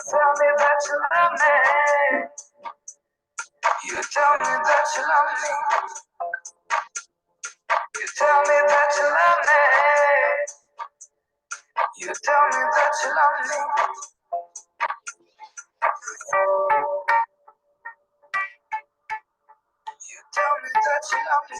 Tell me that you love me. You tell me that you love me. You tell me that you love me. You tell me that you love me. You tell me that you love me.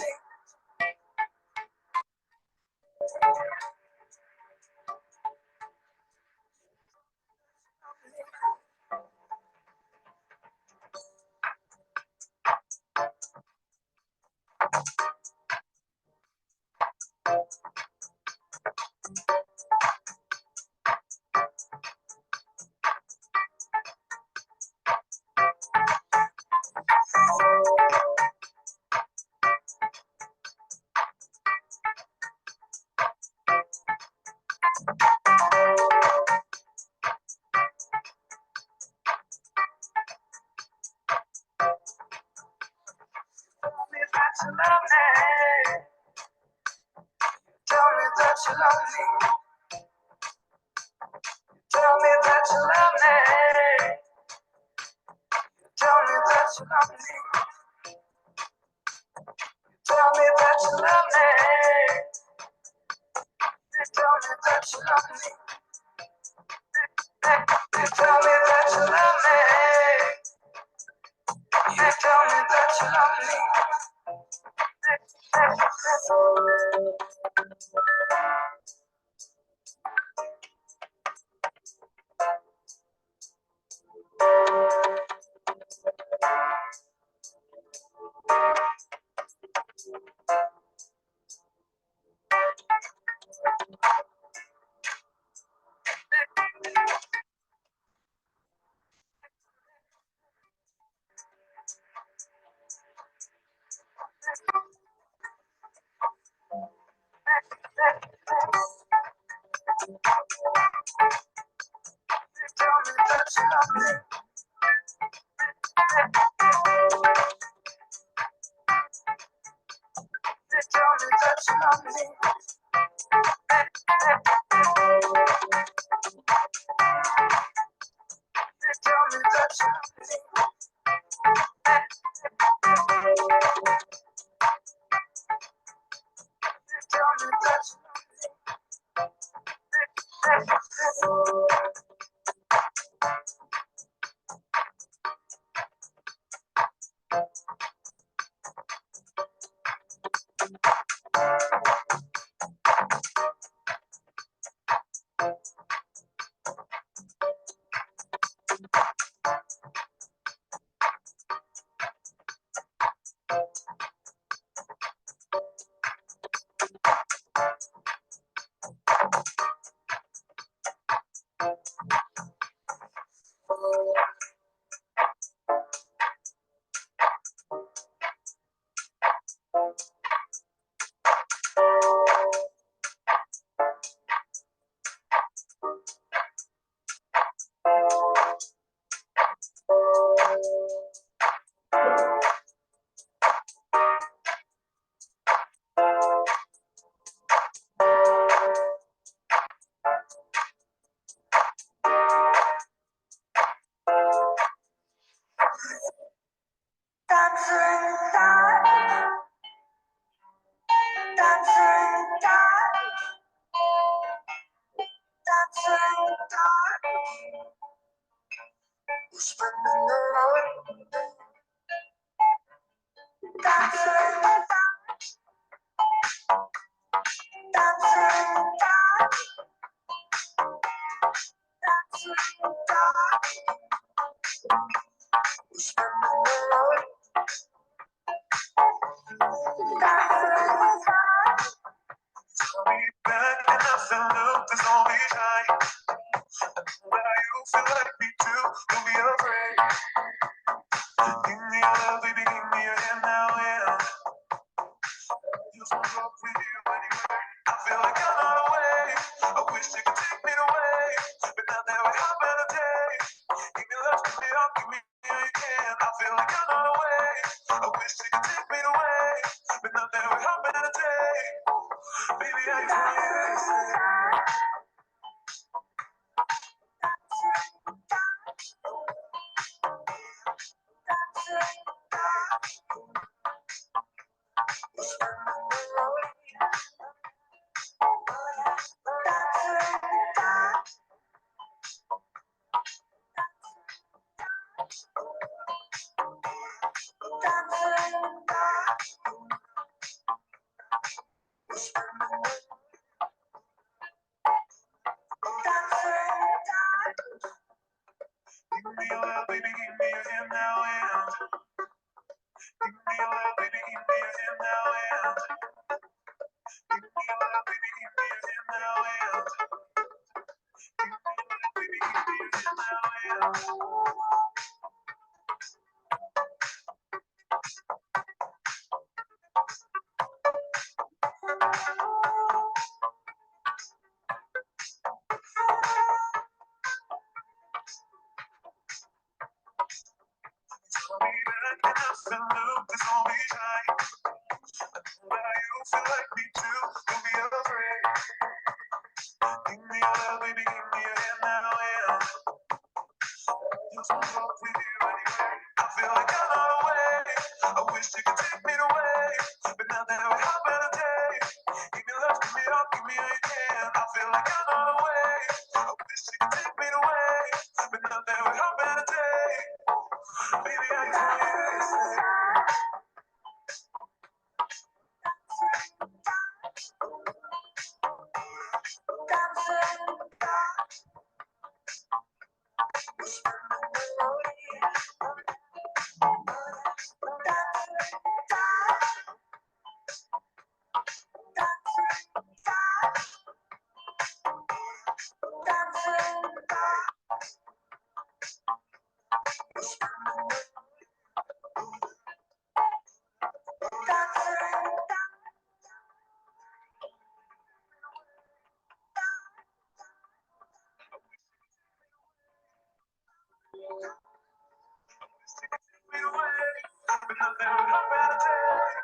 Tell me that you love me. Tell me that you love me. Tell me that you love me. Tell me that you love me. Tell me that you love me. Tell me that you love me. You tell me that you love me. You tell me that you love me. Tell me that you love me. Tell me that you love me. Tell me that you love me. Tell me that you back and nothing look is only time. Now you feel like me too. Don't be afraid. wish you could take me away, but now there we have better days. Give me love, give me up, give me again. I feel like I'm on the way. I wish you could take me away, but now there we have better days. Baby, I can't. Give me your love, baby, give me your hand now and give me your love, baby, give me your hand now and give me your love, baby, give me your hand now and give me your love, baby, give me your hand now and tell me back and I salute this all me time. I know that you feel like me too. Don't be afraid. Give me your love, baby, give me your hand now and just wanna go with you anyway. I feel like I'm on the way. I wish you could take me away, but now that we have better days. Give me love, give me up, give me again. I feel like I'm on the way. I wish you could take me away, but now that we have better days. Baby, I can't. Take me away, but now that we have better days.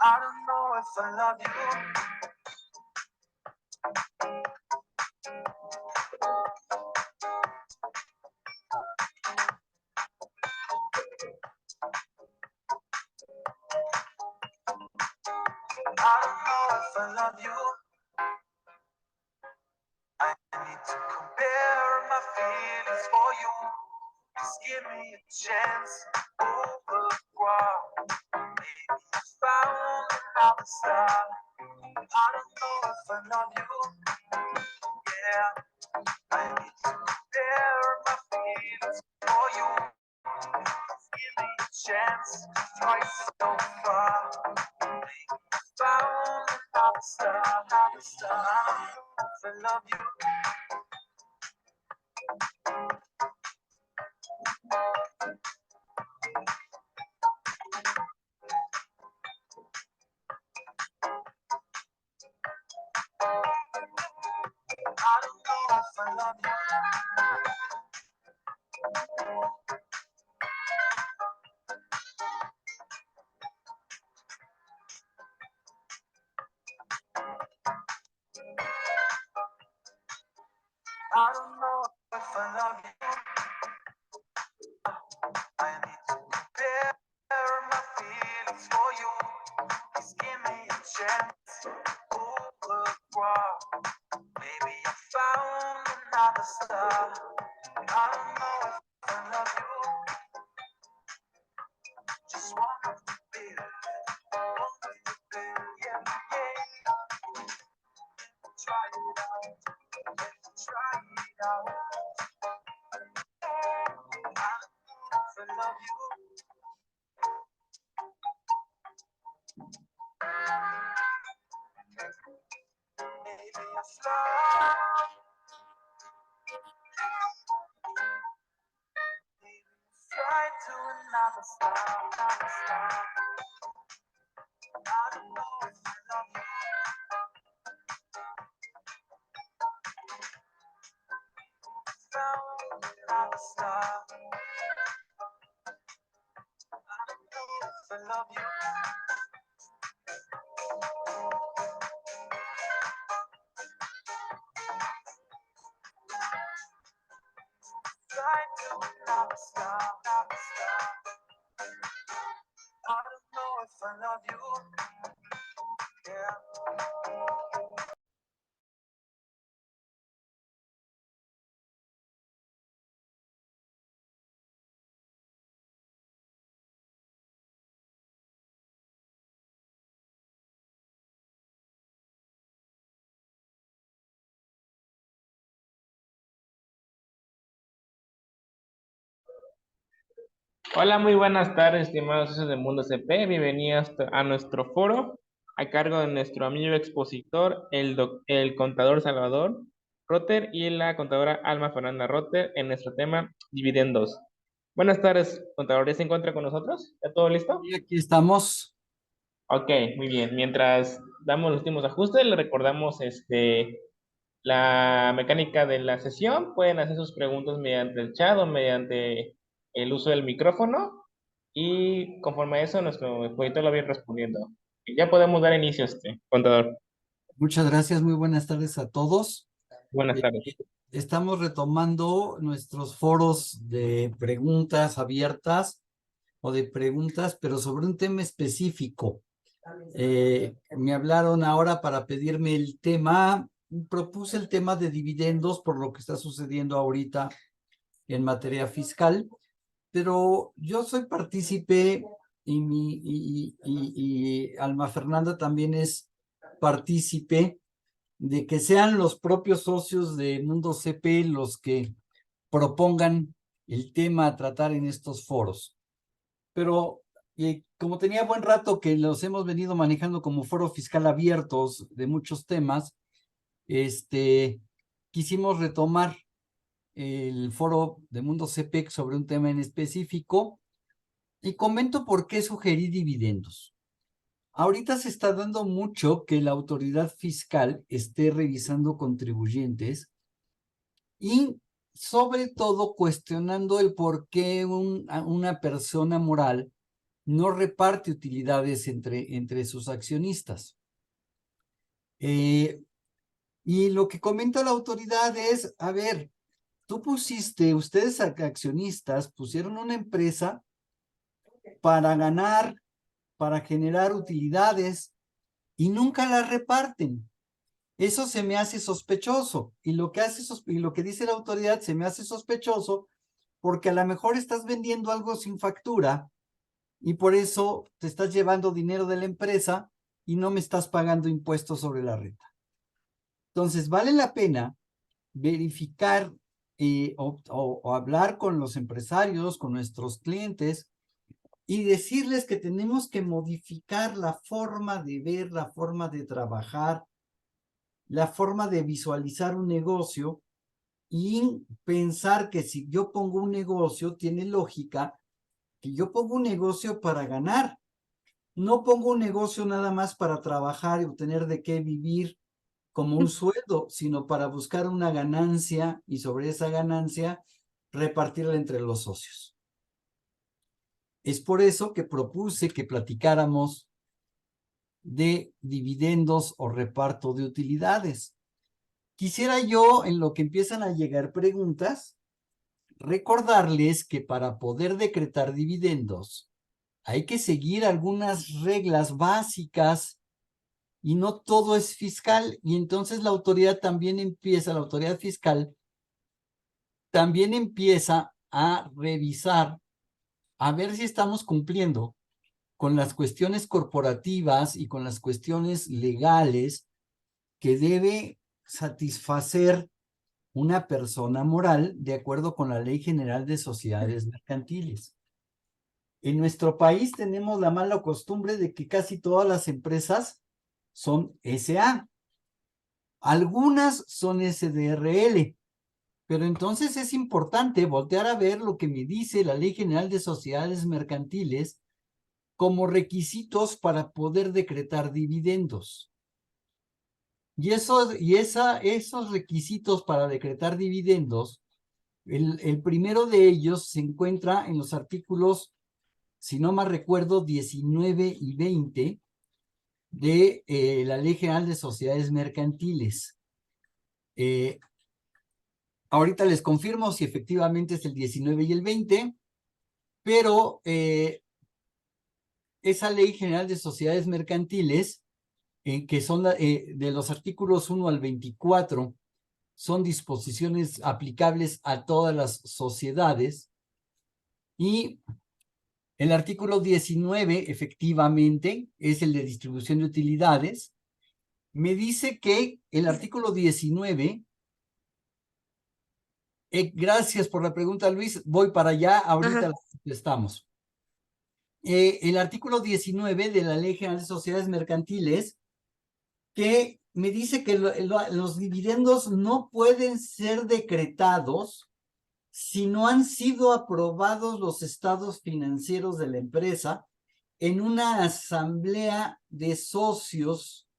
I don't know if I love you. I don't know if I love you. I need to compare my feelings for you. Just give me a chance over the ground. Maybe I found another star. I don't know if I love you. Yeah, I need to compare my feelings for you. Just give me a chance. Try so far. Maybe I found another star, another star. I don't know if I love you. I don't know if I love you. I don't know if I love you. I need to compare my feelings for you. Please give me a chance over the ground. Maybe I found another star. I don't know if I love you. love you. Maybe a star. Maybe fly to another star, another star. I don't know if I love you. Found another star. I don't know if I love you. Fly to another star, another star. I don't know if I love you. Yeah. Hola, muy buenas tardes, estimados socios de Mundo CP. Bienvenidos a nuestro foro a cargo de nuestro amigo expositor, el contador Salvador Rotter y la contadora Alma Fernanda Rotter en nuestro tema dividendos. Buenas tardes, contador. ¿Ya se encuentra con nosotros? ¿Ya todo listo? Y aquí estamos. Ok, muy bien. Mientras damos los últimos ajustes, le recordamos la mecánica de la sesión. Pueden hacer sus preguntas mediante el chat o mediante el uso del micrófono. Y conforme a eso, nuestro expositor lo va a ir respondiendo. Ya podemos dar inicio, contador. Muchas gracias, muy buenas tardes a todos. Buenas Eh, tardes. Estamos retomando nuestros foros de preguntas abiertas o de preguntas, pero sobre un tema específico. Me hablaron ahora para pedirme el tema, propuse el tema de dividendos por lo que está sucediendo ahorita en materia fiscal, pero yo soy partícipe y Alma Fernanda también es partícipe de que sean los propios socios de Mundo CP los que propongan el tema a tratar en estos foros. Pero como tenía buen rato que los hemos venido manejando como foro fiscal abiertos de muchos temas, quisimos retomar el foro de Mundo CPEC sobre un tema en específico y comento por qué sugerí dividendos. Ahorita se está dando mucho que la autoridad fiscal esté revisando contribuyentes y sobre todo cuestionando el por qué una persona moral no reparte utilidades entre sus accionistas. Y lo que comenta la autoridad es, a ver, ustedes accionistas pusieron una empresa para ganar, para generar utilidades y nunca las reparten. Eso se me hace sospechoso y lo que dice la autoridad se me hace sospechoso porque a lo mejor estás vendiendo algo sin factura y por eso te estás llevando dinero de la empresa y no me estás pagando impuestos sobre la renta. Entonces, vale la pena verificar o hablar con los empresarios, con nuestros clientes y decirles que tenemos que modificar la forma de ver, la forma de trabajar, la forma de visualizar un negocio y pensar que si yo pongo un negocio, tiene lógica que yo pongo un negocio para ganar. No pongo un negocio nada más para trabajar y obtener de qué vivir como un sueldo, sino para buscar una ganancia y sobre esa ganancia repartirla entre los socios. Es por eso que propuse que platicáramos de dividendos o reparto de utilidades. Quisiera yo, en lo que empiezan a llegar preguntas, recordarles que para poder decretar dividendos hay que seguir algunas reglas básicas y no todo es fiscal. Y entonces la autoridad fiscal también empieza a revisar, a ver si estamos cumpliendo con las cuestiones corporativas y con las cuestiones legales que debe satisfacer una persona moral de acuerdo con la Ley General de Sociedades Mercantiles. En nuestro país tenemos la mala costumbre de que casi todas las empresas son SA. Algunas son SDRL, pero entonces es importante voltear a ver lo que me dice la Ley General de Sociedades Mercantiles como requisitos para poder decretar dividendos. Y esos requisitos para decretar dividendos, el primero de ellos se encuentra en los artículos, si no mal recuerdo, 19 y 20 de la Ley General de Sociedades Mercantiles. Ahorita les confirmo si efectivamente es el 19 y el 20, pero esa Ley General de Sociedades Mercantiles, que son de los artículos 1 al 24, son disposiciones aplicables a todas las sociedades, y el artículo 19 efectivamente es el de distribución de utilidades. Me dice que el artículo 19, gracias por la pregunta, Luis, voy para allá, ahorita Ajá. la contestamos. El artículo 19 de la Ley General de Sociedades Mercantiles, que me dice que los dividendos no pueden ser decretados si no han sido aprobados los estados financieros de la empresa en una asamblea de socios.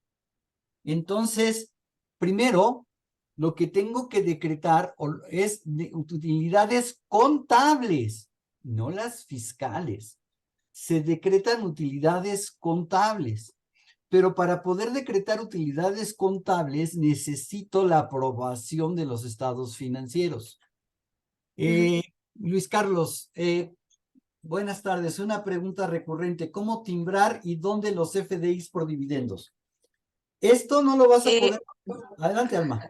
Entonces, primero, lo que tengo que decretar es de utilidades contables, no las fiscales. Se decretan utilidades contables, pero para poder decretar utilidades contables necesito la aprobación de los estados financieros. Luis Carlos, buenas tardes. Una pregunta recurrente: ¿cómo timbrar y dónde los FDIs por dividendos? Esto no lo vas a poder. Adelante, Alma.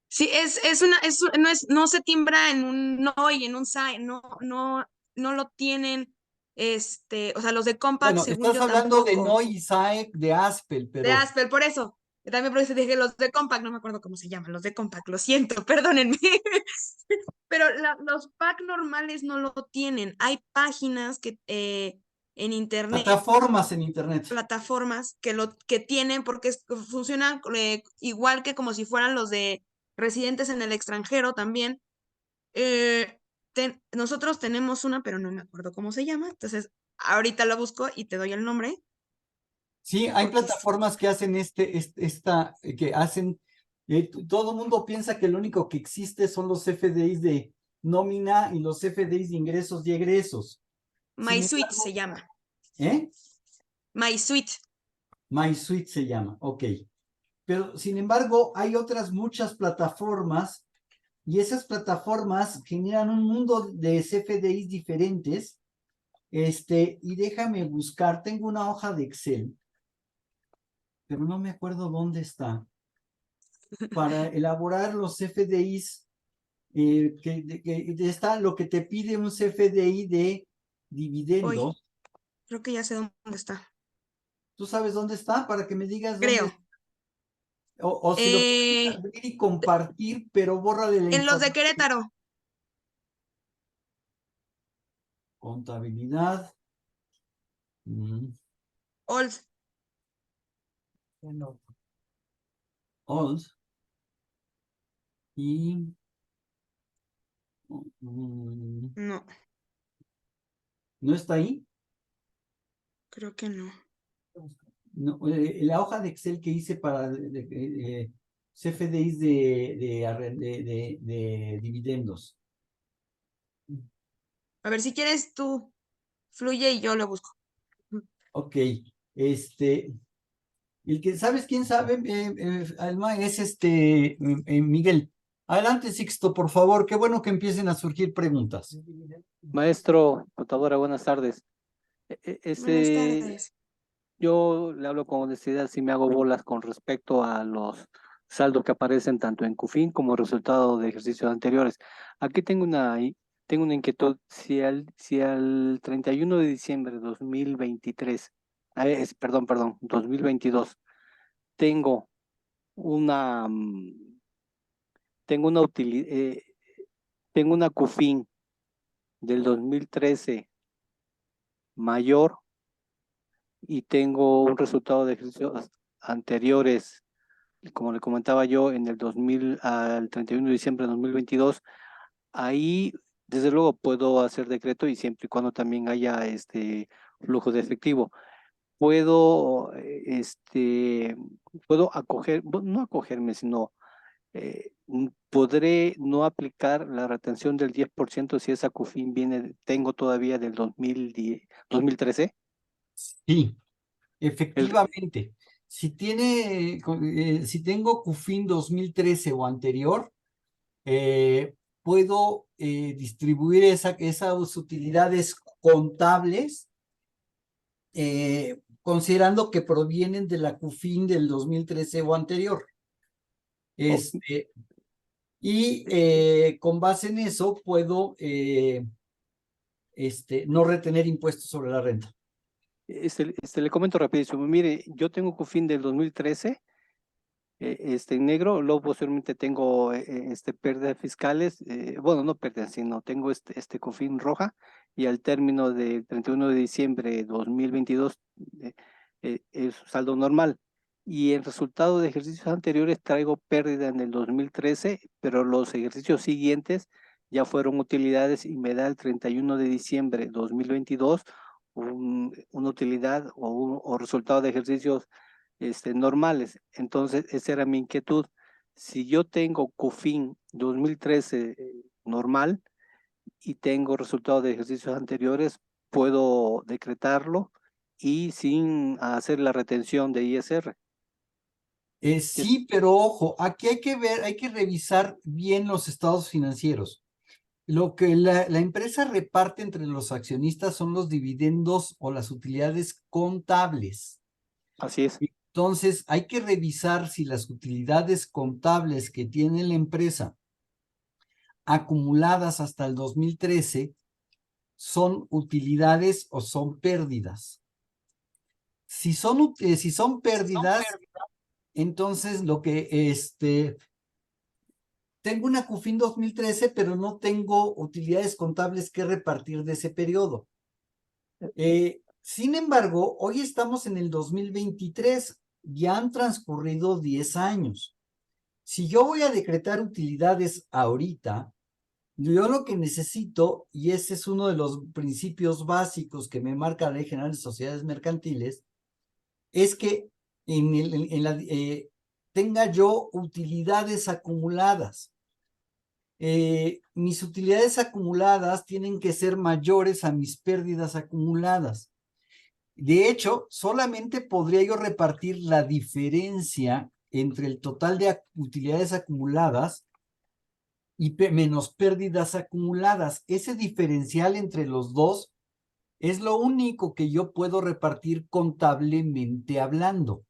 Sí, no se timbra en un NOI, en un SAE, no lo tienen, o sea, los de Compact, Bueno, según estás yo hablando de tampoco. NOI y SAEC de Aspel, De pero Aspel, por eso. También por eso dije los de Compact, no me acuerdo cómo se llaman, los de Compact, lo siento, perdónenme. Pero los pack normales no lo tienen. Hay páginas que en internet, plataformas en Internet. plataformas que tienen, porque funcionan igual que como si fueran los de residentes en el extranjero también. Nosotros tenemos una, pero no me acuerdo cómo se llama. Entonces, ahorita la busco y te doy el nombre. Sí, hay Porque plataformas que hacen que hacen, todo el mundo piensa que lo único que existe son los FDIs de nómina y los FDIs de ingresos y egresos. Sin MySuite se embargo, llama. ¿eh? MySuite. MySuite se llama, ok. Pero sin embargo, hay otras muchas plataformas, y esas plataformas generan un mundo de CFDIs diferentes. Y déjame buscar, tengo una hoja de Excel, pero no me acuerdo dónde está, para elaborar los CFDIs, que está lo que te pide un CFDI de Hoy, dividendos. creo que ya sé dónde está. ¿Tú sabes dónde está? Para que me digas dónde, Creo. o si lo puedes abrir y compartir, pero bórrale la En los de información. Querétaro. Contabilidad. Old. Old. Y mm, No, ¿no está ahí? creo que no. No, la hoja de Excel que hice para CFDIs de dividendos. A ver, si quieres tú, fluye y yo lo busco. Ok, el que, ¿sabes quién sabe, Alma? Es Miguel. Adelante, Sixto, por favor. Qué bueno que empiecen a surgir preguntas. Maestro, contadora, buenas tardes. Buenas tardes. Yo le hablo con honestidad si me hago bolas con respecto a los saldos que aparecen tanto en CUFIN como resultado de ejercicios anteriores. Aquí tengo una inquietud. Si al 31 de diciembre de 2023, perdón, 2022, tengo una, tengo una utilidad, tengo una CUFIN del 2013 mayor y tengo un resultado de ejercicios anteriores, como le comentaba yo, en el 2000 al 31 de diciembre de 2022, ahí desde luego puedo hacer decreto y siempre y cuando también haya flujo de efectivo. Puedo, puedo acoger, no acogerme, sino podré no aplicar la retención del 10% si esa CUFIN tengo todavía del 2010, 2013. Sí, El, efectivamente. Si tengo CUFIN 2013 o anterior, puedo distribuir esas utilidades contables, considerando que provienen de la CUFIN del 2013 o anterior. Con base en eso puedo no retener impuestos sobre la renta. le comento rapidísimo. Mire, yo tengo CUFIN del 2013, en negro, luego posteriormente tengo pérdidas fiscales, bueno, no pérdidas, sino tengo este CUFIN roja, y al término del 31 de diciembre de 2022 es saldo normal. Y el resultado de ejercicios anteriores traigo pérdida en el 2013, pero los ejercicios siguientes ya fueron utilidades y me da el 31 de diciembre de 2022 una utilidad o resultado de ejercicios normales. Entonces, esa era mi inquietud. Si yo tengo CUFIN 2013 normal y tengo resultado de ejercicios anteriores, puedo decretarlo y sin hacer la retención de ISR. Sí, pero ojo, aquí hay que revisar bien los estados financieros. Lo que la empresa reparte entre los accionistas son los dividendos o las utilidades contables. Así es. Entonces, hay que revisar si las utilidades contables que tiene la empresa acumuladas hasta el 2013 son utilidades o son pérdidas. Si son pérdidas, entonces tengo una CUFIN 2013, pero no tengo utilidades contables que repartir de ese periodo. Sin embargo, hoy estamos en el 2023, ya han transcurrido 10 años. Si yo voy a decretar utilidades ahorita, yo lo que necesito, y ese es uno de los principios básicos que me marca la Ley General de Sociedades Mercantiles, es que tenga yo utilidades acumuladas. Mis utilidades acumuladas tienen que ser mayores a mis pérdidas acumuladas. De hecho, solamente podría yo repartir la diferencia entre el total de utilidades acumuladas y menos pérdidas acumuladas. Ese diferencial entre los dos es lo único que yo puedo repartir contablemente hablando.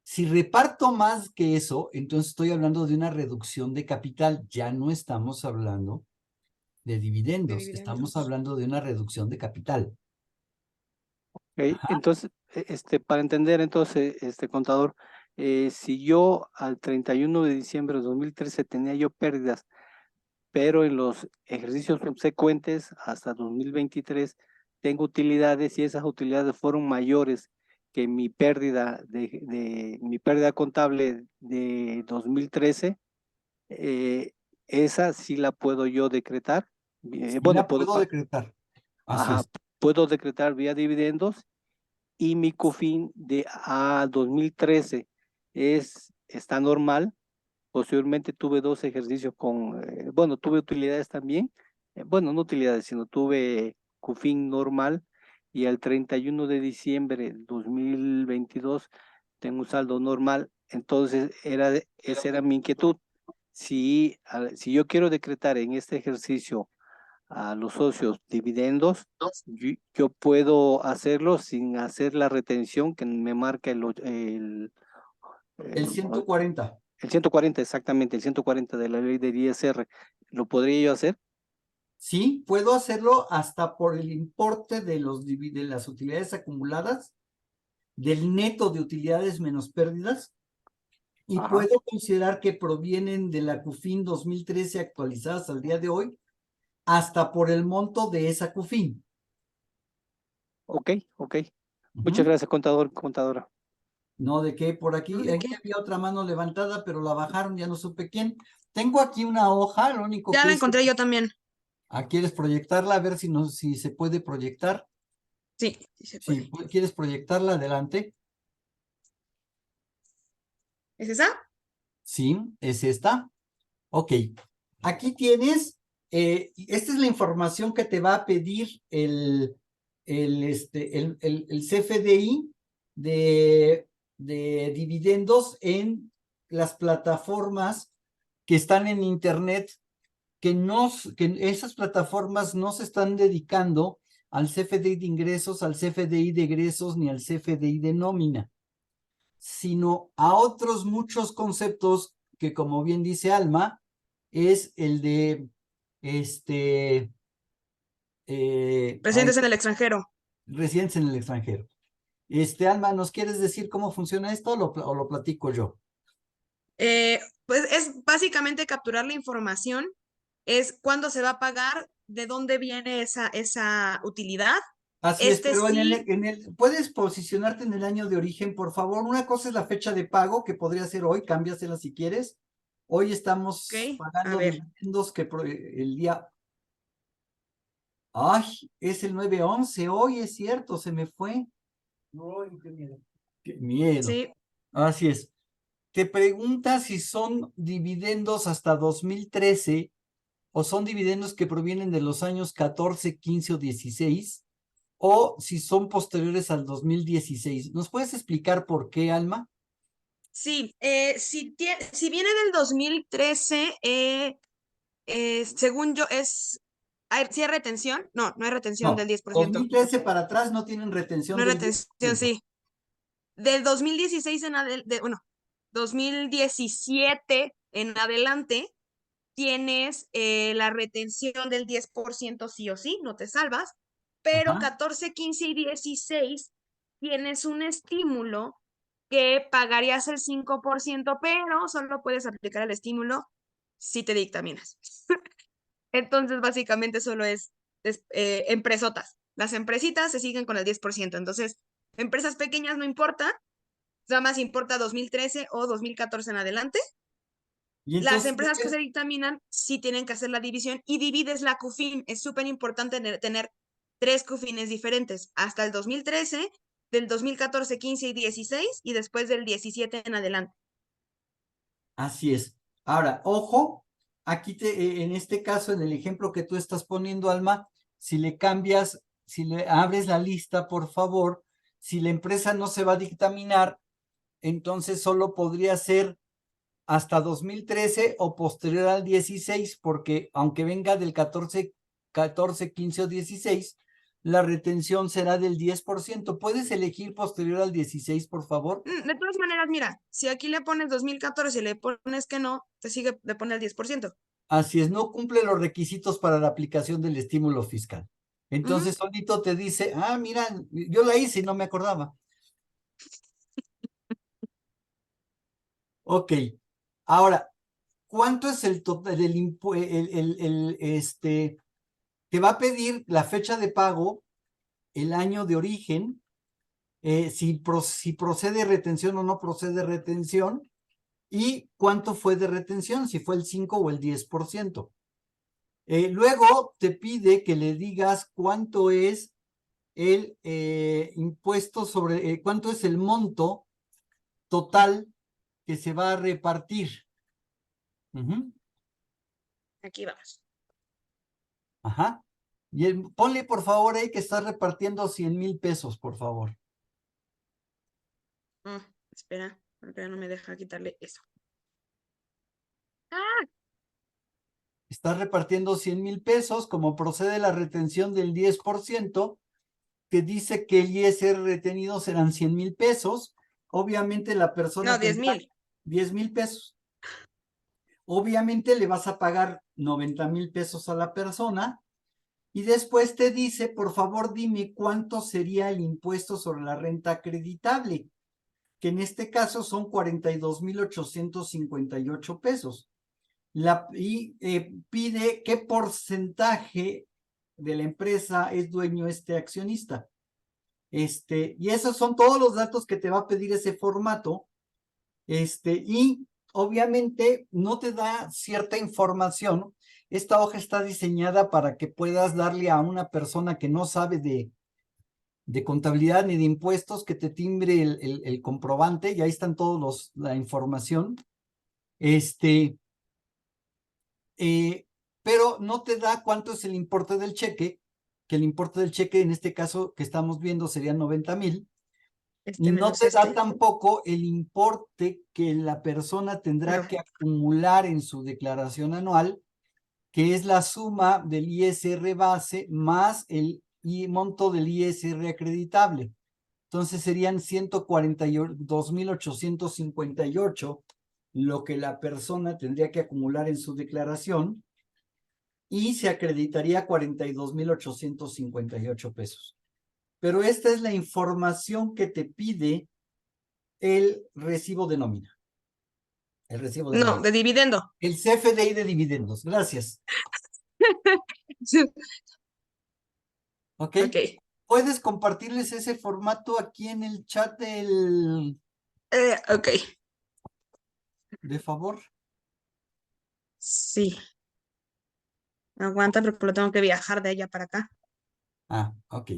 Si reparto más que eso, entonces estoy hablando de una reducción de capital. Ya no estamos hablando de dividendos, estamos hablando de una reducción de capital. Okay. Entonces, para entender, entonces, contador, si yo al 31 de diciembre de 2013 tenía yo pérdidas, pero en los ejercicios subsecuentes hasta 2023 tengo utilidades y esas utilidades fueron mayores que mi pérdida mi pérdida contable de 2013, esa sí la puedo yo decretar. Sí, Bueno, la puedo decretar. Así es. puedo decretar vía dividendos, y mi CUFIN de 2013 está normal. Posteriormente tuve 2 ejercicios bueno, tuve utilidades también, bueno, no utilidades, sino tuve CUFIN normal, y al 31 de diciembre de 2022 tengo un saldo normal. Entonces, esa era mi inquietud. Si yo quiero decretar en este ejercicio a los socios dividendos, yo puedo hacerlo sin hacer la retención que me marca El 140. el 140, exactamente, el 140 de la ley del ISR. ¿Lo podría yo hacer? Sí, puedo hacerlo hasta por el importe de las utilidades acumuladas, del neto de utilidades menos pérdidas, y Ajá. puedo considerar que provienen de la CUFIN 2013 actualizadas al día de hoy, hasta por el monto de esa CUFIN. Ok. Muchas gracias, contador, contadora. No, de qué, por aquí, No, ¿de aquí qué? había otra mano levantada, pero la bajaron, ya no supe quién. Tengo aquí una hoja, lo único Ya que la es, encontré yo también. ¿quieres proyectarla? A ver si, no, si se puede proyectar. Sí, sí se Si puede. quieres proyectarla, adelante. ¿Es esa? Sí, es esta. Ok, aquí tienes, esta es la información que te va a pedir el CFDI de dividendos en las plataformas que están en Internet, que esas plataformas no se están dedicando al CFDI de ingresos, al CFDI de egresos, ni al CFDI de nómina, sino a otros muchos conceptos que, como bien dice Alma, es el de Residentes en el extranjero. residencia en el extranjero. Alma, ¿nos quieres decir cómo funciona esto o lo platico yo? Pues es básicamente capturar la información, es cuándo se va a pagar, de dónde viene esa utilidad. Así es, Este pero sí, ¿puedes posicionarte en el año de origen, por favor? Una cosa es la fecha de pago, que podría ser hoy, cámbiasela si quieres. Hoy estamos ok, a pagando ver, dividendos el día. Ay, es el 9/11, hoy es cierto, se me fue. Ay, qué miedo. Qué miedo. sí, Así es. Te pregunta si son dividendos hasta 2013 o son dividendos que provienen de los años 14, 15 o 16 o si son posteriores al 2016. ¿Nos puedes explicar por qué, Alma? sí, si viene del 2013, según yo ¿sí hay retención? No, no hay retención del No, 10%. 2013 para atrás no tienen retención No hay del retención, 10%. sí. Del 2016 bueno, 2017 en adelante, tienes la retención del 10% sí o sí, no te salvas, pero Ajá, 14, 15 y 16 tienes un estímulo que pagarías el 5%, pero solo puedes aplicar el estímulo si te dictaminas. Entonces, básicamente solo es empresotas. Las empresitas se siguen con el 10%. Entonces, empresas pequeñas no importa, nada más importa 2013 o 2014 en adelante. y Las entonces, empresas que se dictaminan sí tienen que hacer la división y divides la CUFIN. Es súper importante tener 3 CUFINes diferentes, hasta el 2013, del 2014, 15 y 16 y después del 17 en adelante. así es. Ahora, ojo, aquí en este caso, en el ejemplo que tú estás poniendo, Alma, si le cambias, si le abres la lista, por favor, si la empresa no se va a dictaminar, entonces solo podría ser hasta 2013 o posterior al 16, porque aunque venga del 14, 15 o 16, la retención será del 10%. ¿Puedes elegir posterior al 16, por favor? De todas maneras, mira, si aquí le pones 2014 y le pones que no, le pone el 10%. Así es, no cumple los requisitos para la aplicación del estímulo fiscal. Ujú. Entonces, solito te dice, mira, yo la hice y no me acordaba. Ok, ahora, ¿cuánto es el total del te va a pedir la fecha de pago, el año de origen, si procede retención o no procede retención, y cuánto fue de retención, si fue el 5 o el 10%. Luego te pide que le digas cuánto es el impuesto sobre, cuánto es el monto total que se va a repartir. Ujú, Aquí vamos. ajá. Y ponle por favor ahí que estás repartiendo 100,000 pesos, por favor. Espera, no me deja quitarle eso. Estás repartiendo 100,000 pesos, como procede la retención del 10%, que dice que el ISR retenido serán 100,000 pesos. Obviamente la persona No, tendrá 10,000. 10,000 pesos. Obviamente le vas a pagar 90,000 pesos a la persona y después te dice, por favor, dime cuánto sería el impuesto sobre la renta acreditable, que en este caso son 42,858 pesos. Pide qué porcentaje de la empresa es dueño este accionista. Y esos son todos los datos que te va a pedir ese formato. Y obviamente no te da cierta información. Esta hoja está diseñada para que puedas darle a una persona que no sabe de contabilidad ni de impuestos, que te timbre el comprobante, y ahí están todos la información. Pero no te da cuánto es el importe del cheque, que el importe del cheque en este caso que estamos viendo sería 90,000, y no menos te da tampoco el importe que la persona tendrá que acumular en su declaración anual, que es la suma del ISR base más el monto del ISR acreditable. Entonces serían 142,858 lo que la persona tendría que acumular en su declaración, y se acreditaría 42,858 pesos. Pero esta es la información que te pide el recibo de nómina. El recibo de No, nómina. de dividendo. El CFDI de dividendos. Gracias. ¿Ok? Ok. ¿Puedes compartirles ese formato aquí en el chat Ok. de favor? Sí. Aguanta porque lo tengo que viajar de allá para acá. Ah, ok.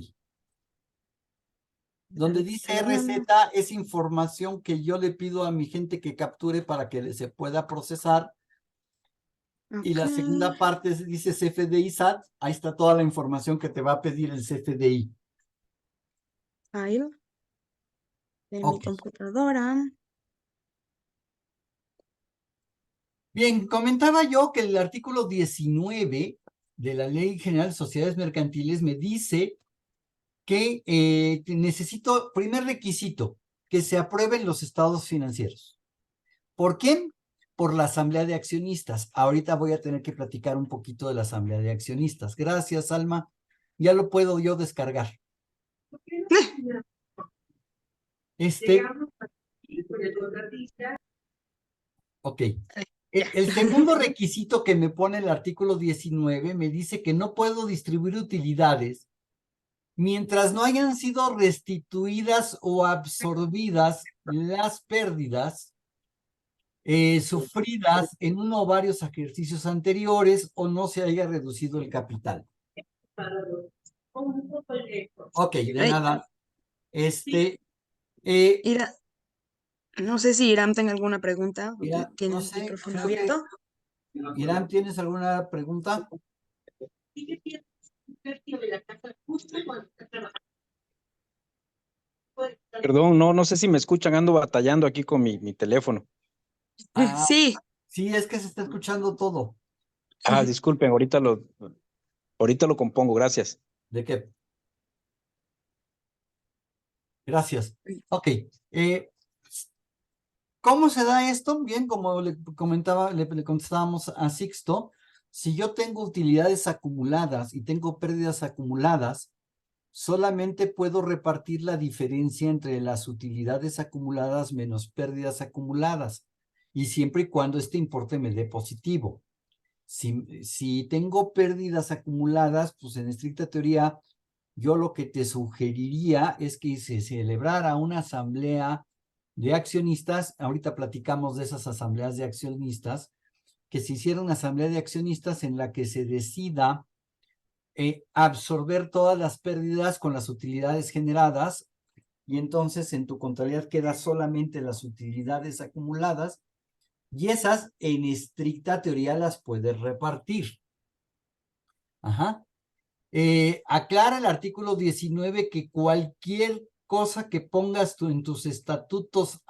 Donde dice RZ es información que yo le pido a mi gente que capture para que se pueda procesar. Y la segunda parte dice CFDI SAT. Ahí está toda la información que te va a pedir el CFDI. Ahí. En mi Ok. computadora. Bien, comentaba yo que el artículo 19 de la Ley General de Sociedades Mercantiles me dice que necesito, primer requisito, que se aprueben los estados financieros. ¿Por qué? Por la asamblea de accionistas. Ahorita voy a tener que platicar un poquito de la asamblea de accionistas. Gracias, Alma. Ya lo puedo yo descargar. Ok. El segundo requisito que me pone el artículo 19 me dice que no puedo distribuir utilidades mientras no hayan sido restituidas o absorbidas las pérdidas sufridas en uno o varios ejercicios anteriores, o no se haya reducido el capital. Ok, de nada. No sé si Irán tenga alguna pregunta. ¿Tiene No el sé, micrófono creo que abierto? Irán, ¿tienes alguna pregunta? Perdón, no sé si me escuchan, ando batallando aquí con mi teléfono. Ah, Sí. sí, es que se está escuchando todo. Disculpen, ahorita lo compongo, gracias. ¿De qué? Gracias. Ok. ¿Cómo se da esto? Bien, como le comentaba, le contestábamos a Sixto, si yo tengo utilidades acumuladas y tengo pérdidas acumuladas, solamente puedo repartir la diferencia entre las utilidades acumuladas menos pérdidas acumuladas, y siempre y cuando este importe me dé positivo. Si tengo pérdidas acumuladas, pues en estricta teoría, yo lo que te sugeriría es que se celebrara una asamblea de accionistas. Ahorita platicamos de esas asambleas de accionistas, que se hiciera una asamblea de accionistas en la que se decida absorber todas las pérdidas con las utilidades generadas, y entonces en tu contabilidad quedan solamente las utilidades acumuladas, y esas en estricta teoría las puedes repartir. Ajá. Aclara el artículo 19 que cualquier cosa que pongas tú en tus estatutos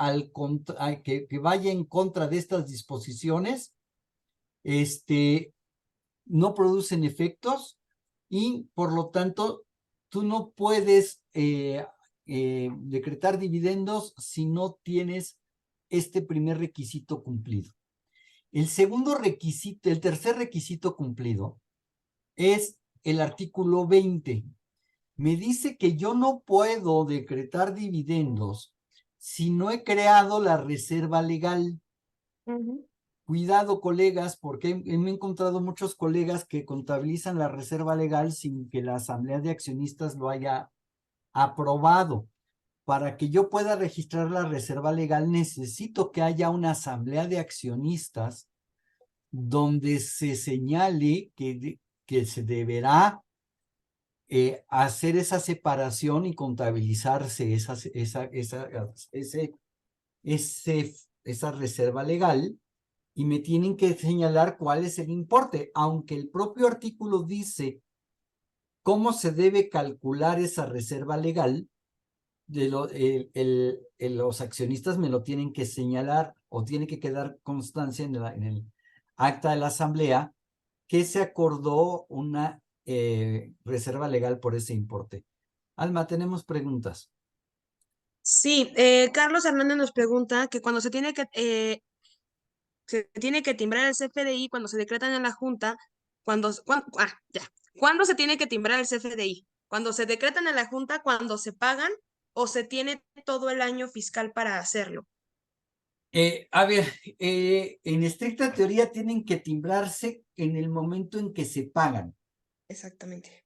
que vaya en contra de estas disposiciones, no producen efectos, y por lo tanto tú no puedes decretar dividendos si no tienes este primer requisito cumplido. El tercer requisito cumplido es el artículo 20. Me dice que yo no puedo decretar dividendos si no he creado la reserva legal. Cuidado, colegas, porque me he encontrado muchos colegas que contabilizan la reserva legal sin que la asamblea de accionistas lo haya aprobado. Para que yo pueda registrar la reserva legal, necesito que haya una asamblea de accionistas donde se señale que se deberá hacer esa separación y contabilizarse esa reserva legal, y me tienen que señalar cuál es el importe, aunque el propio artículo dice cómo se debe calcular esa reserva legal. Los accionistas me lo tienen que señalar, o tiene que quedar constancia en el acta de la asamblea que se acordó una reserva legal por ese importe. Alma, tenemos preguntas. Sí, Carlos Hernández nos pregunta que cuando se tiene que timbrar el CFDI, cuando se decretan en la Junta, ¿cuándo se tiene que timbrar el CFDI? ¿Cuando se decretan en la Junta, cuando se pagan, o se tiene todo el año fiscal para hacerlo? A ver, en estricta teoría tienen que timbrarse en el momento en que se pagan. Exactamente.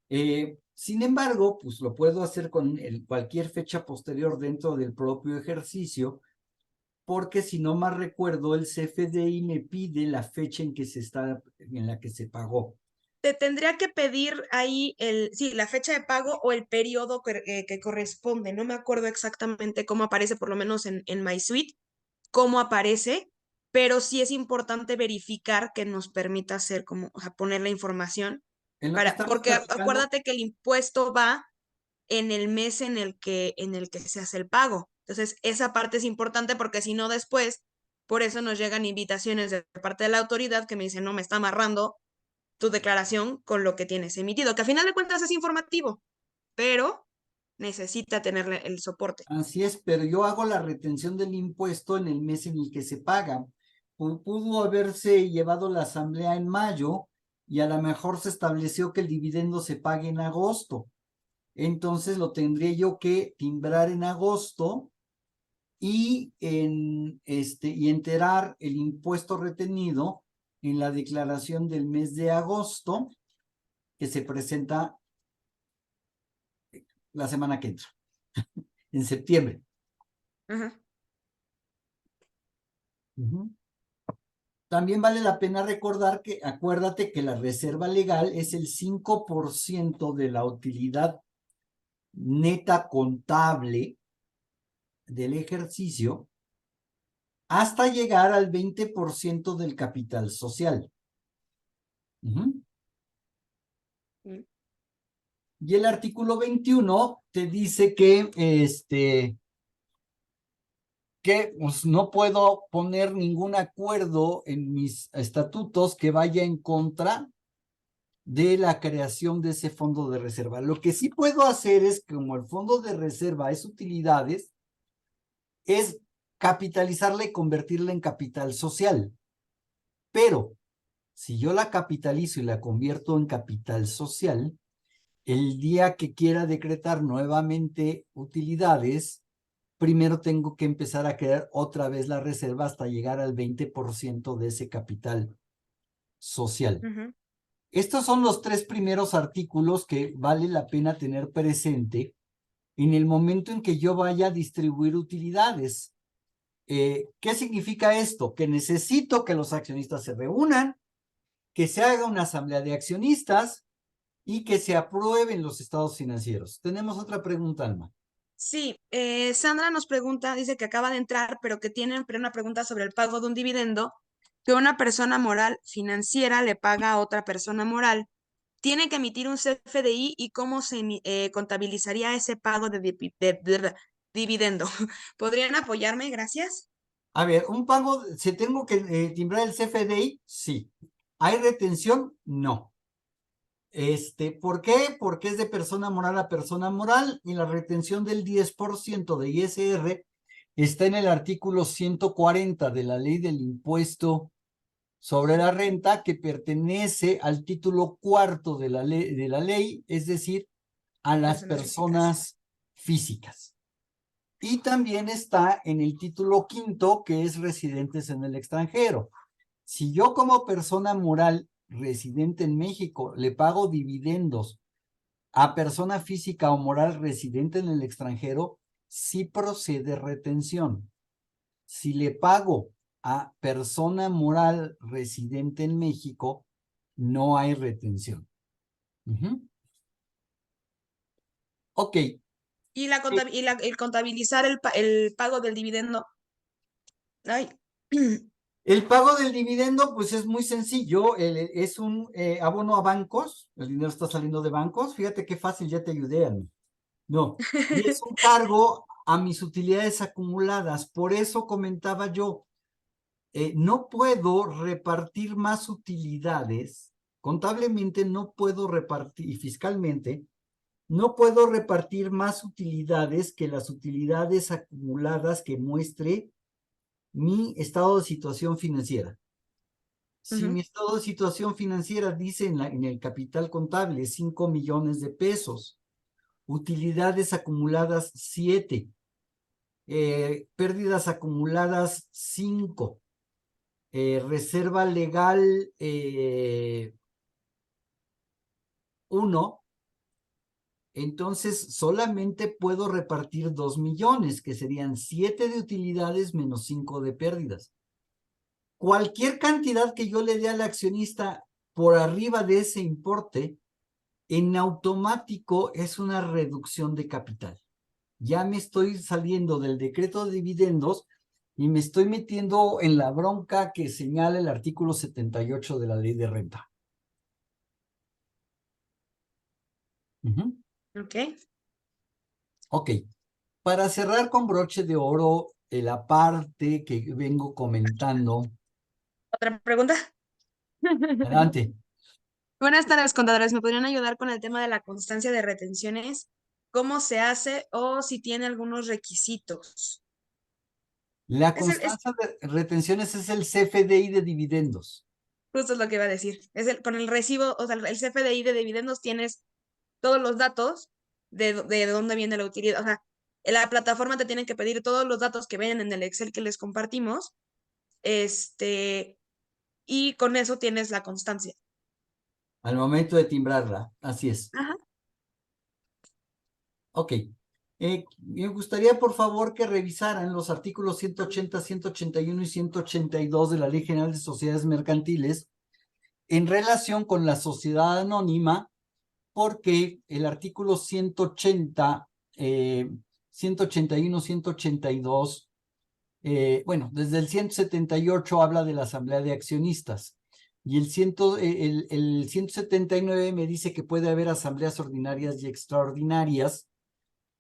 Sin embargo, pues lo puedo hacer con cualquier fecha posterior dentro del propio ejercicio, porque si no mal recuerdo, el CFDI me pide la fecha en la que se pagó. Te tendría que pedir ahí la fecha de pago o el periodo que corresponde. No me acuerdo exactamente cómo aparece, por lo menos en MySuite, cómo aparece, pero sí es importante verificar que nos permita hacer o sea, poner la información En lo que estamos porque platicando, acuérdate que el impuesto va en el mes en el que se hace el pago. Entonces, esa parte es importante porque si no después, por eso nos llegan invitaciones de parte de la autoridad que me dicen, no, me está amarrando tu declaración con lo que tienes emitido, que a final de cuentas es informativo, pero necesita tener el soporte. así es, pero yo hago la retención del impuesto en el mes en el que se paga. Pudo haberse llevado la asamblea en mayo y a lo mejor se estableció que el dividendo se pague en agosto. Entonces lo tendría yo que timbrar en agosto y enterar el impuesto retenido en la declaración del mes de agosto, que se presenta la semana que entra, en septiembre. Ajá. También vale la pena recordar que, acuérdate que la reserva legal es el 5% de la utilidad neta contable del ejercicio hasta llegar al 20% del capital social. Y el artículo 21 te dice que pues, no puedo poner ningún acuerdo en mis estatutos que vaya en contra de la creación de ese fondo de reserva. Lo que sí puedo hacer es, como el fondo de reserva es utilidades, es capitalizarla y convertirla en capital social. Pero si yo la capitalizo y la convierto en capital social, el día que quiera decretar nuevamente utilidades, primero tengo que empezar a crear otra vez la reserva hasta llegar al 20% de ese capital social. Estos son los 3 primeros artículos que vale la pena tener presente en el momento en que yo vaya a distribuir utilidades. ¿Qué significa esto? Que necesito que los accionistas se reúnan, que se haga una asamblea de accionistas y que se aprueben los estados financieros. Tenemos otra pregunta, Alma. Sí, Sandra nos pregunta, dice que acaba de entrar, pero que tiene una pregunta sobre el pago de un dividendo que una persona moral financiera le paga a otra persona moral. Tiene que emitir un CFDI y cómo se contabilizaría ese pago de dividendo. ¿Podrían apoyarme? Gracias. A ver, un pago, ¿se tengo que timbrar el CFDI? Sí. ¿Hay retención? No. ¿Por qué? Porque es de persona moral a persona moral y la retención del 10% de ISR está en el artículo 140 de la ley del impuesto sobre la renta, que pertenece al título 4 de la ley, es decir, a las personas físicas. Y también está en el título 5, que es residentes en el extranjero. Si yo como persona moral residente en México le pago dividendos a persona física o moral residente en el extranjero, sí procede retención. Si le pago a persona moral residente en México, no hay retención. Ok. Y el contabilizar el pago del dividendo. Ay. El pago del dividendo, pues es muy sencillo, es un abono a bancos, el dinero está saliendo de bancos, fíjate qué fácil, ya te ayudé, Ani. No, y es un cargo a mis utilidades acumuladas, por eso comentaba yo, no puedo repartir más utilidades, contablemente no puedo repartir, y fiscalmente, no puedo repartir más utilidades que las utilidades acumuladas que muestre mi estado de situación financiera. Si mi estado de situación financiera dice en el capital contable 5 millones de pesos, utilidades acumuladas 7, pérdidas acumuladas 5, reserva legal 1, entonces solamente puedo repartir 2 millones, que serían 7 de utilidades menos 5 de pérdidas. Cualquier cantidad que yo le dé al accionista por arriba de ese importe, en automático es una reducción de capital. Ya me estoy saliendo del decreto de dividendos y me estoy metiendo en la bronca que señala el artículo 78 de la ley de renta. Ok. Ok. Para cerrar con broche de oro, la parte que vengo comentando. ¿Otra pregunta? Adelante. Buenas tardes, contadores. ¿Me podrían ayudar con el tema de la constancia de retenciones? ¿Cómo se hace o si tiene algunos requisitos? La Es constancia de retenciones es el CFDI de dividendos. justo es lo que iba a decir. Con el recibo, o sea, el CFDI de dividendos tienes todos los datos de dónde viene la utilidad. O sea, en la plataforma te tienen que pedir todos los datos que ven en el Excel que les compartimos. Y con eso tienes la constancia. Al momento de timbrarla, así es. Ajá. Ok. Me gustaría, por favor, que revisaran los artículos 180, 181 y 182 de la Ley General de Sociedades Mercantiles en relación con la sociedad anónima, porque el artículo 180, 181, 182, bueno, desde el 178 habla de la asamblea de accionistas y el 179 me dice que puede haber asambleas ordinarias y extraordinarias,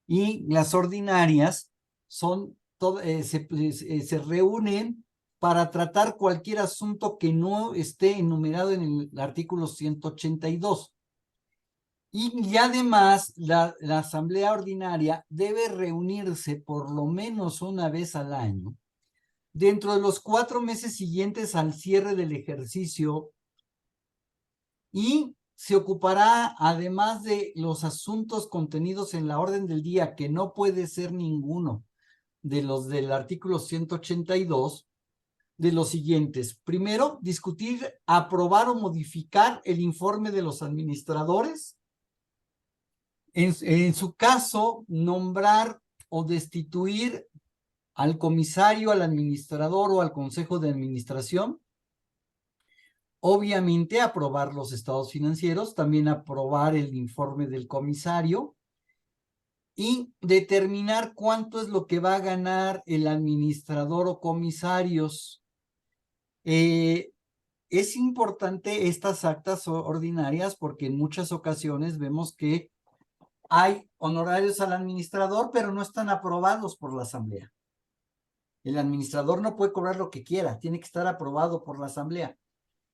y las ordinarias son se reúnen para tratar cualquier asunto que no esté enumerado en el artículo 182. Y además, la asamblea ordinaria debe reunirse por lo menos una vez al año, dentro de los 4 meses siguientes al cierre del ejercicio, y se ocupará, además de los asuntos contenidos en la orden del día, que no puede ser ninguno de los del artículo 182, de los siguientes. Primero, discutir, aprobar o modificar el informe de los administradores. En su caso, nombrar o destituir al comisario, al administrador o al consejo de administración. Obviamente, aprobar los estados financieros, también aprobar el informe del comisario y determinar cuánto es lo que va a ganar el administrador o comisarios. Es importante estas actas ordinarias porque en muchas ocasiones vemos que hay honorarios al administrador, pero no están aprobados por la asamblea. El administrador no puede cobrar lo que quiera, tiene que estar aprobado por la asamblea.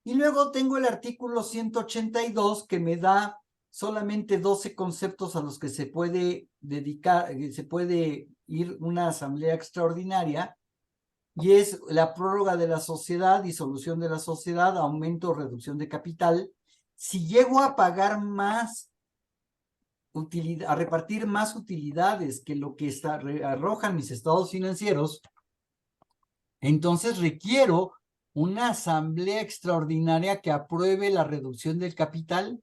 Y luego tengo el artículo 182 que me da solamente 12 conceptos a los que se puede dedicar, se puede ir una asamblea extraordinaria, y es la prórroga de la sociedad, disolución de la sociedad, aumento o reducción de capital. Si llego a pagar más utilidad, a repartir más utilidades que lo que arrojan mis estados financieros, entonces requiero una asamblea extraordinaria que apruebe la reducción del capital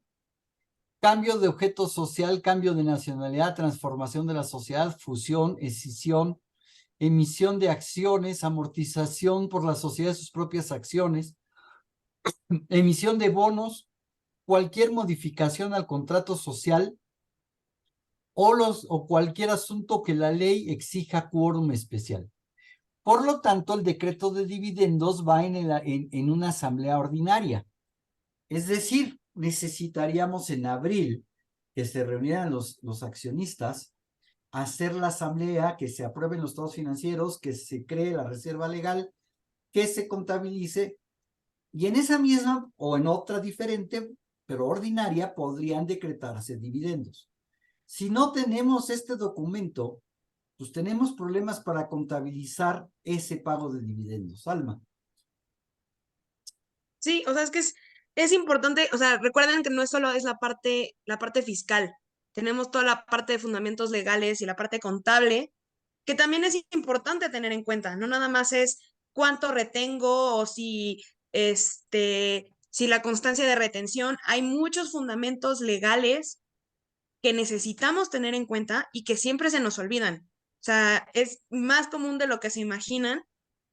cambio de objeto social, cambio de nacionalidad, transformación de la sociedad, fusión, escisión, emisión de acciones, amortización por la sociedad de sus propias acciones, emisión de bonos, cualquier modificación al contrato social o cualquier asunto que la ley exija quórum especial. Por lo tanto, el decreto de dividendos va en una asamblea ordinaria. Es decir, necesitaríamos en abril que se reunieran los accionistas, hacer la asamblea, que se aprueben los estados financieros, que se cree la reserva legal, que se contabilice, y en esa misma o en otra diferente, pero ordinaria, podrían decretarse dividendos. Si no tenemos este documento, pues tenemos problemas para contabilizar ese pago de dividendos. Alma. Sí, o sea, es que es importante, o sea, recuerden que no es solo es la parte fiscal, tenemos toda la parte de fundamentos legales y la parte contable, que también es importante tener en cuenta, no nada más es cuánto retengo o si la constancia de retención, hay muchos fundamentos legales que necesitamos tener en cuenta y que siempre se nos olvidan. O sea, es más común de lo que se imaginan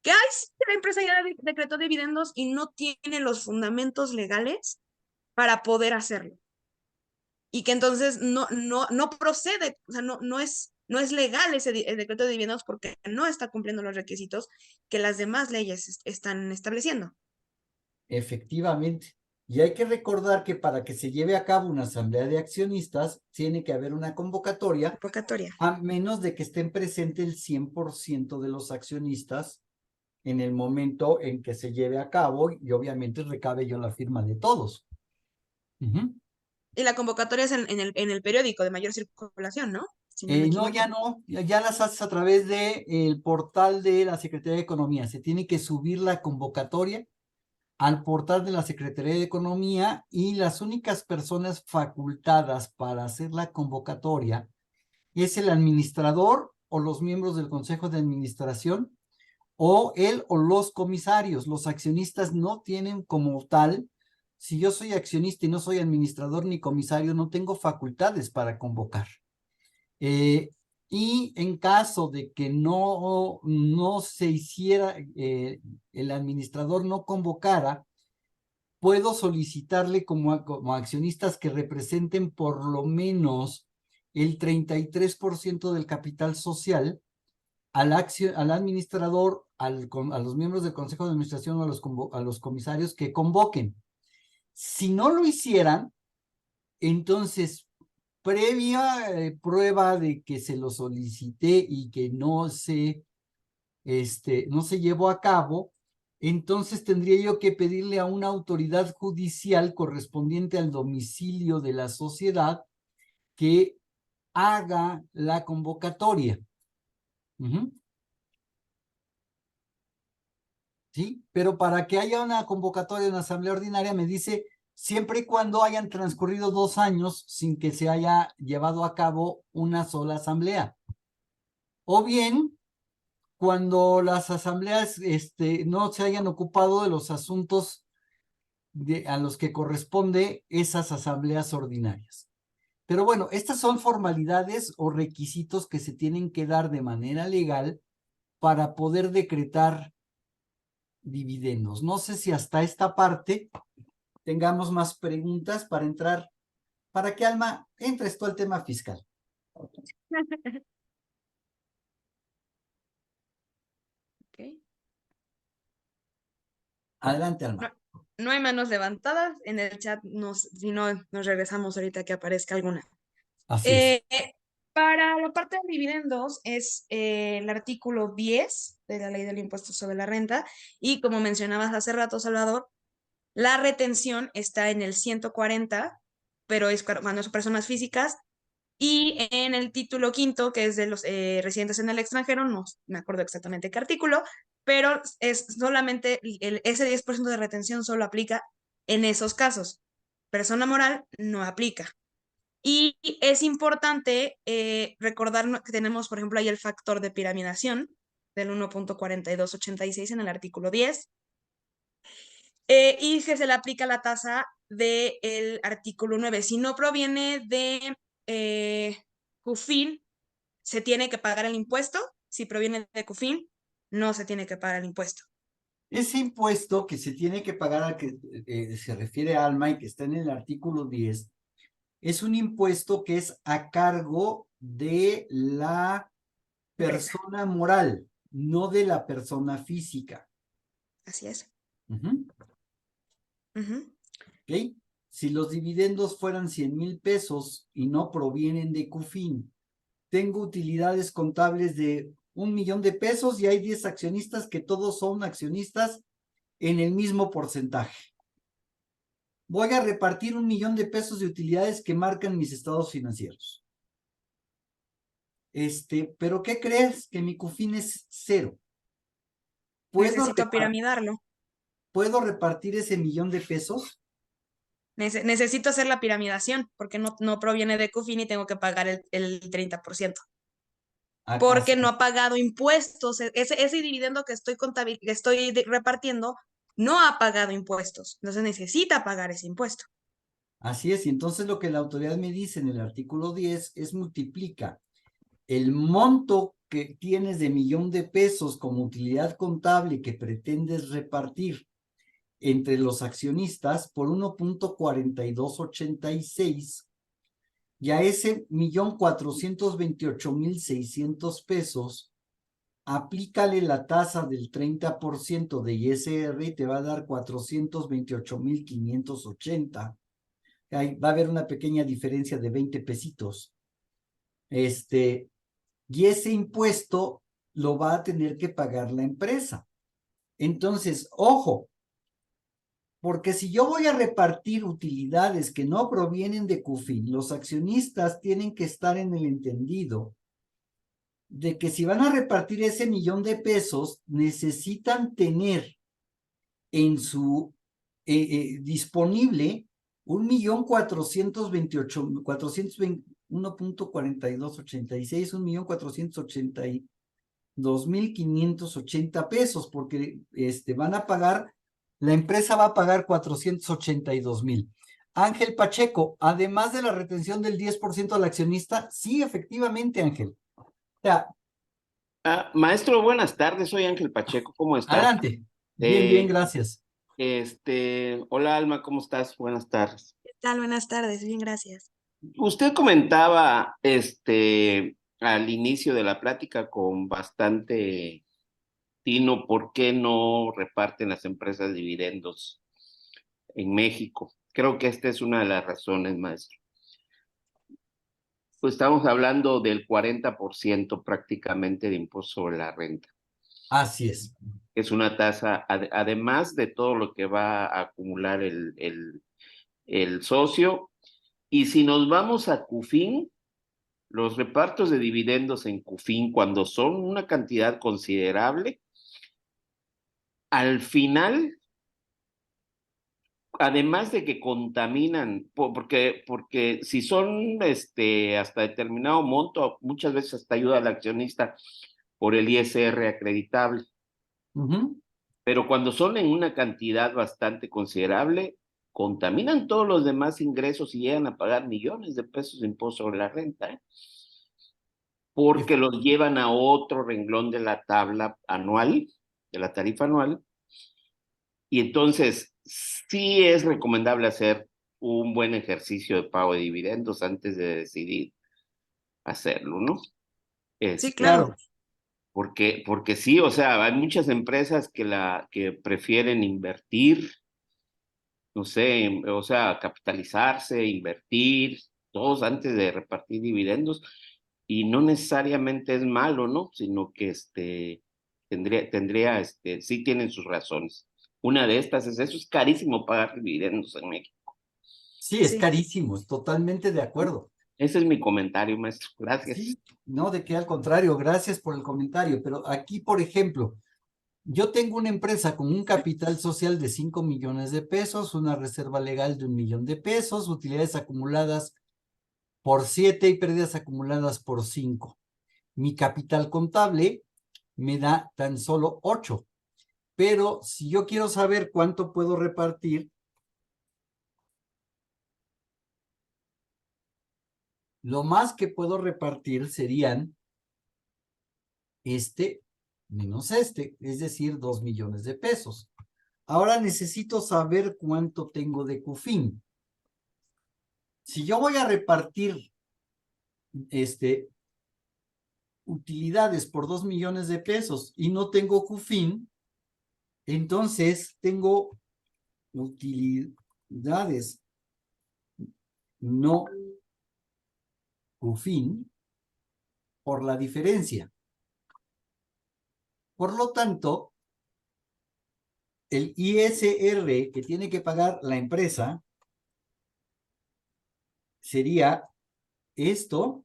que ay, sí, la empresa ya decretó dividendos y no tiene los fundamentos legales para poder hacerlo. Y que entonces no procede, o sea, no es legal el decreto de dividendos porque no está cumpliendo los requisitos que las demás leyes están estableciendo. Efectivamente. Y hay que recordar que para que se lleve a cabo una asamblea de accionistas, tiene que haber una convocatoria, Convocatoria. a menos de que estén presentes el 100% de los accionistas en el momento en que se lleve a cabo, y obviamente recabe yo la firma de todos. Y la convocatoria es en el periódico de mayor circulación, ¿no? Si no me No, ya equivoco. no, ya las haces a través del portal de la Secretaría de Economía. Se tiene que subir la convocatoria al portal de la Secretaría de Economía, y las únicas personas facultadas para hacer la convocatoria es el administrador o los miembros del Consejo de Administración, o él o los comisarios. Los accionistas no tienen como tal. Si yo soy accionista y no soy administrador ni comisario, no tengo facultades para convocar. Y en caso de que no se hiciera, el administrador no convocara, puedo solicitarle como accionistas que representen por lo menos el 33% del capital social al administrador, a los miembros del Consejo de Administración o a los comisarios que convoquen. Si no lo hicieran, entonces, previa prueba de que se lo solicité y que no se llevó a cabo, entonces tendría yo que pedirle a una autoridad judicial correspondiente al domicilio de la sociedad que haga la convocatoria. ¿Sí? Pero para que haya una convocatoria en una asamblea ordinaria, me dice, siempre y cuando hayan transcurrido 2 años sin que se haya llevado a cabo una sola asamblea. O bien, cuando las asambleas no se hayan ocupado de los asuntos a los que corresponde esas asambleas ordinarias. Pero bueno, estas son formalidades o requisitos que se tienen que dar de manera legal para poder decretar dividendos. No sé si hasta esta parte tengamos más preguntas para entrar, para que Alma entres tú al tema fiscal. Okay. Adelante, Alma. No hay manos levantadas en el chat, si no, nos regresamos ahorita que aparezca alguna. Así es. Para la parte de dividendos es el artículo 10 de la Ley del Impuesto sobre la Renta, y como mencionabas hace rato, Salvador, la retención está en el 140, pero es cuando son personas físicas, y en el título quinto, que es de los residentes en el extranjero, no me acuerdo exactamente qué artículo, pero es solamente ese 10% de retención solo aplica en esos casos. Persona moral no aplica. Y es importante recordar que tenemos, por ejemplo, ahí el factor de piramidación del 1.4286 en el artículo 10. y que se le aplica la tasa del artículo 9. Si no proviene de CUFIN, se tiene que pagar el impuesto. Si proviene de CUFIN, no se tiene que pagar el impuesto. Ese impuesto que se tiene que pagar al que se refiere a Alma y que está en el artículo 10, es un impuesto que es a cargo de la persona moral, no de la persona física. Así es. Ujú. Ujú. ¿Ok? Si los dividendos fueran 100,000 pesos y no provienen de CUFIN, tengo utilidades contables de 1,000,000 de pesos y hay 10 accionistas que todos son accionistas en el mismo porcentaje. Voy a repartir 1,000,000 de pesos de utilidades que marcan mis estados financieros. Pero ¿qué crees? Que mi CUFIN es 0. Necesito piramidarlo. ¿Puedo repartir ese 1,000,000 de pesos? Necesito hacer la piramidación porque no proviene de CUFIN y tengo que pagar el 30%. Porque no ha pagado impuestos. Ese dividendo que estoy repartiendo no ha pagado impuestos. Entonces necesita pagar ese impuesto. Así es, y entonces lo que la autoridad me dice en el artículo 10 es multiplica el monto que tienes de 1,000,000 de pesos como utilidad contable que pretendes repartir entre los accionistas por 1.4286 y a ese 1,428,600 pesos aplícale la tasa del 30% de ISR y te va a dar 428,580. Ahí va a haber una pequeña diferencia de 20 pesitos. Y ese impuesto lo va a tener que pagar la empresa. Entonces, ojo, porque si yo voy a repartir utilidades que no provienen de CUFIN, los accionistas tienen que estar en el entendido de que si van a repartir ese 1,000,000 de pesos, necesitan tener en su disponible 1,428,421.4286, 1,482,580 pesos, porque van a pagar, la empresa va a pagar 482,000. Ángel Pacheco, además de la retención del 10% al accionista, sí, efectivamente, Ángel. O sea, Maestro, buenas tardes, soy Ángel Pacheco, ¿cómo estás? adelante. Bien, gracias. Hola Alma, ¿cómo estás? Buenas tardes. ¿Qué tal? Buenas tardes, bien, gracias. Usted comentaba al inicio de la plática con bastante tino por qué no reparten las empresas dividendos en México. Creo que esta es una de las razones, maestro. Pues estamos hablando del 40% prácticamente de impuesto sobre la renta. Así es. Es una tasa, además de todo lo que va a acumular el socio. Y si nos vamos a CUFIN, los repartos de dividendos en CUFIN, cuando son una cantidad considerable, al final, además de que contaminan, porque si son hasta determinado monto, muchas veces hasta ayuda al accionista por el ISR acreditable. Pero cuando son en una cantidad bastante considerable, contaminan todos los demás ingresos y llegan a pagar millones de pesos de impuesto sobre la renta, porque los llevan a otro renglón de la tabla anual, de la tarifa anual, y entonces sí es recomendable hacer un buen ejercicio de pago de dividendos antes de decidir hacerlo, ¿no? Sí, claro. Porque sí, o sea, hay muchas empresas que prefieren invertir, no sé, o sea, capitalizarse, invertir, todos antes de repartir dividendos, y no necesariamente es malo, ¿no? Sino que sí tienen sus razones. Una de estas es eso, es carísimo pagar dividendos en México. Sí, es carísimo, es totalmente de acuerdo. Ese es mi comentario, maestro. Gracias. Sí, no, de que al contrario, gracias por el comentario, pero aquí, por ejemplo, yo tengo una empresa con un capital social de 5 millones de pesos, una reserva legal de 1,000,000 de pesos, utilidades acumuladas por 7 y pérdidas acumuladas por 5. Mi capital contable me da tan solo 8. Pero si yo quiero saber cuánto puedo repartir, lo más que puedo repartir serían este menos este, es decir, 2 millones de pesos. Ahora necesito saber cuánto tengo de CUFIN. Si yo voy a repartir utilidades por 2 millones de pesos y no tengo CUFIN, entonces tengo utilidades no CUFIN por la diferencia. Por lo tanto, el ISR que tiene que pagar la empresa sería esto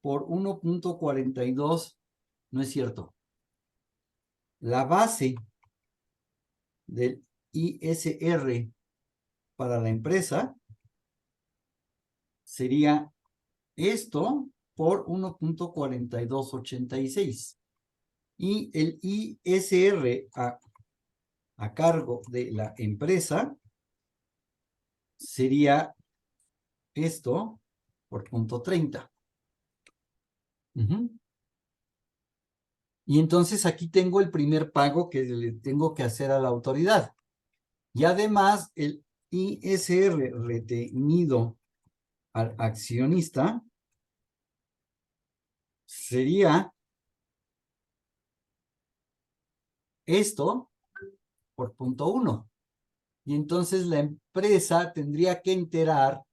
por 1.42, no es cierto. La base del ISR para la empresa sería esto por 1.4286. Y el ISR a cargo de la empresa sería esto por 0.30. Y entonces aquí tengo el primer pago que le tengo que hacer a la autoridad. Y además el ISR retenido al accionista sería esto por 0.1. Y entonces la empresa tendría que enterar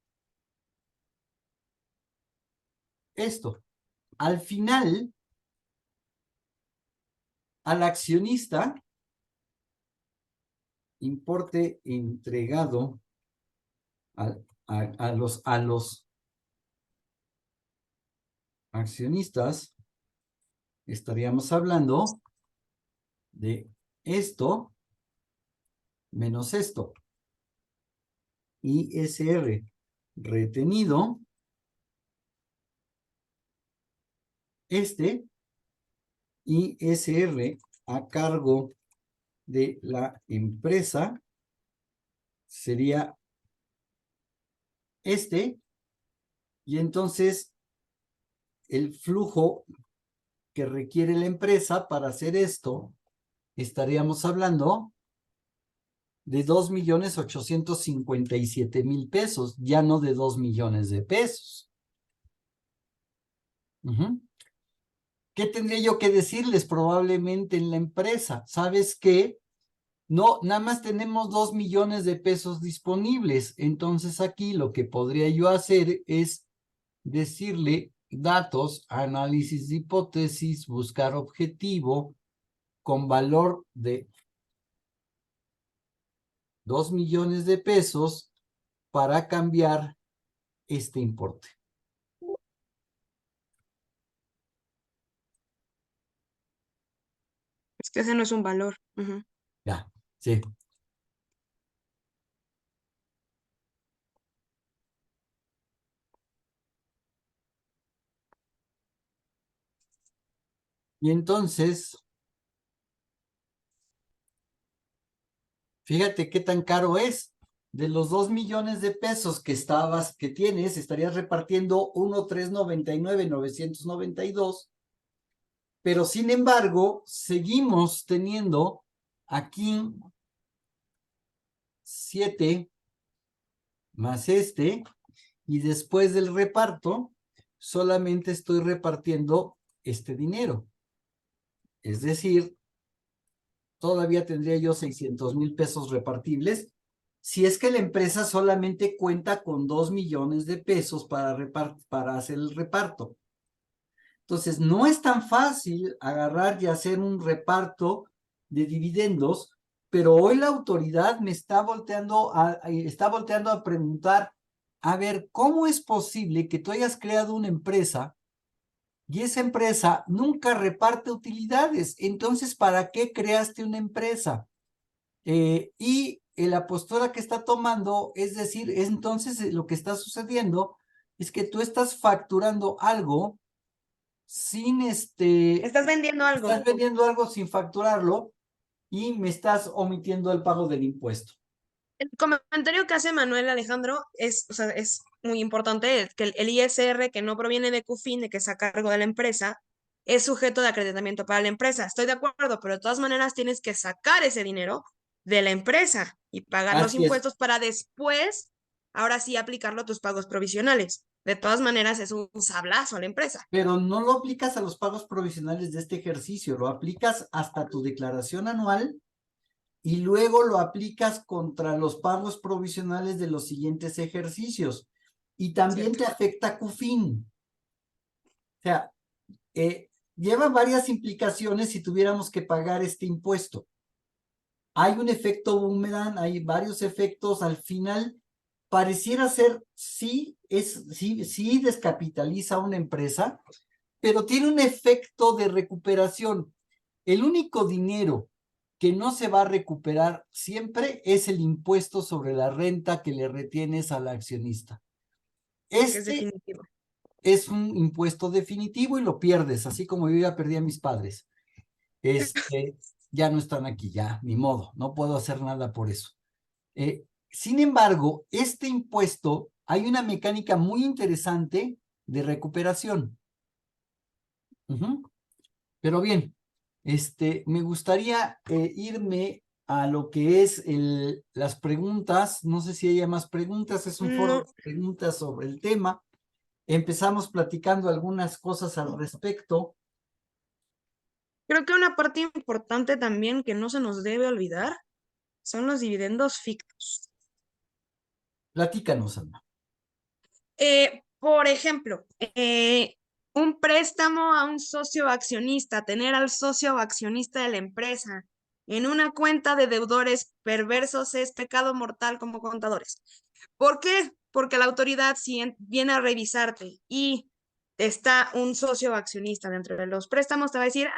esto. Al final, al accionista, importe entregado a los accionistas, estaríamos hablando de esto menos esto. ISR retenido, ISR a cargo de la empresa sería y entonces el flujo que requiere la empresa para hacer esto, estaríamos hablando de 2.857.000 pesos, ya no de 2 millones de pesos. ¿Qué tendría yo que decirles probablemente en la empresa? ¿Sabes qué? No, nada más tenemos 2 millones de pesos disponibles. Entonces aquí lo que podría yo hacer es decirle datos, análisis de hipótesis, buscar objetivo con valor de 2 millones de pesos para cambiar este importe. Es que ese no es un valor. Ya, sí. Y entonces, fíjate qué tan caro es. De los 2 millones de pesos que tienes, estarías repartiendo 1,399,992. Pero sin embargo, seguimos teniendo aquí 7 más y después del reparto, solamente estoy repartiendo este dinero. Es decir, todavía tendría yo 600,000 pesos repartibles, si es que la empresa solamente cuenta con 2 millones de pesos para hacer el reparto. Entonces, no es tan fácil agarrar y hacer un reparto de dividendos, pero hoy la autoridad me está volteando a preguntar, a ver, ¿cómo es posible que tú hayas creado una empresa y esa empresa nunca reparte utilidades? Entonces, ¿para qué creaste una empresa? Y la postura que está tomando, es decir, entonces lo que está sucediendo es que tú estás facturando algo sin Estás vendiendo algo. estás vendiendo algo sin facturarlo, y me estás omitiendo el pago del impuesto. El comentario que hace Manuel Alejandro o sea, es muy importante, es que el ISR que no proviene de CUFIN, de que es a cargo de la empresa, es sujeto de acreditamiento para la empresa. Estoy de acuerdo, pero de todas maneras tienes que sacar ese dinero de la empresa y pagar los Así es. impuestos para después, ahora sí, aplicarlo a tus pagos provisionales. De todas maneras, es un sablazo a la empresa. Pero no lo aplicas a los pagos provisionales de este ejercicio, lo aplicas hasta tu declaración anual y luego lo aplicas contra los pagos provisionales de los siguientes ejercicios. Y también te afecta CUFIN. O sea, lleva varias implicaciones si tuviéramos que pagar este impuesto. Hay un efecto boomerang, hay varios efectos. Al final, pareciera ser, sí descapitaliza a una empresa, pero tiene un efecto de recuperación. El único dinero que no se va a recuperar siempre es el impuesto sobre la renta que le retienes al accionista. Es Este definitivo. es un impuesto definitivo y lo pierdes, así como yo ya perdí a mis padres. Ya no están aquí, ya, ni modo, no puedo hacer nada por eso. Sin embargo, este impuesto, hay una mecánica muy interesante de recuperación. Pero bien, me gustaría irme a lo que es las preguntas. No sé si haya más preguntas, es un foro No, de preguntas sobre el tema. Empezamos platicando algunas cosas al respecto. creo que una parte importante también que no se nos debe olvidar son los dividendos ficticios. Platícanos, Alma. Por ejemplo, un préstamo a un socio accionista, tener al socio accionista de la empresa en una cuenta de deudores perversos es pecado mortal como contadores. ¿Por qué? Porque la autoridad, si viene a revisarte y está un socio accionista dentro de los préstamos, te va a decir,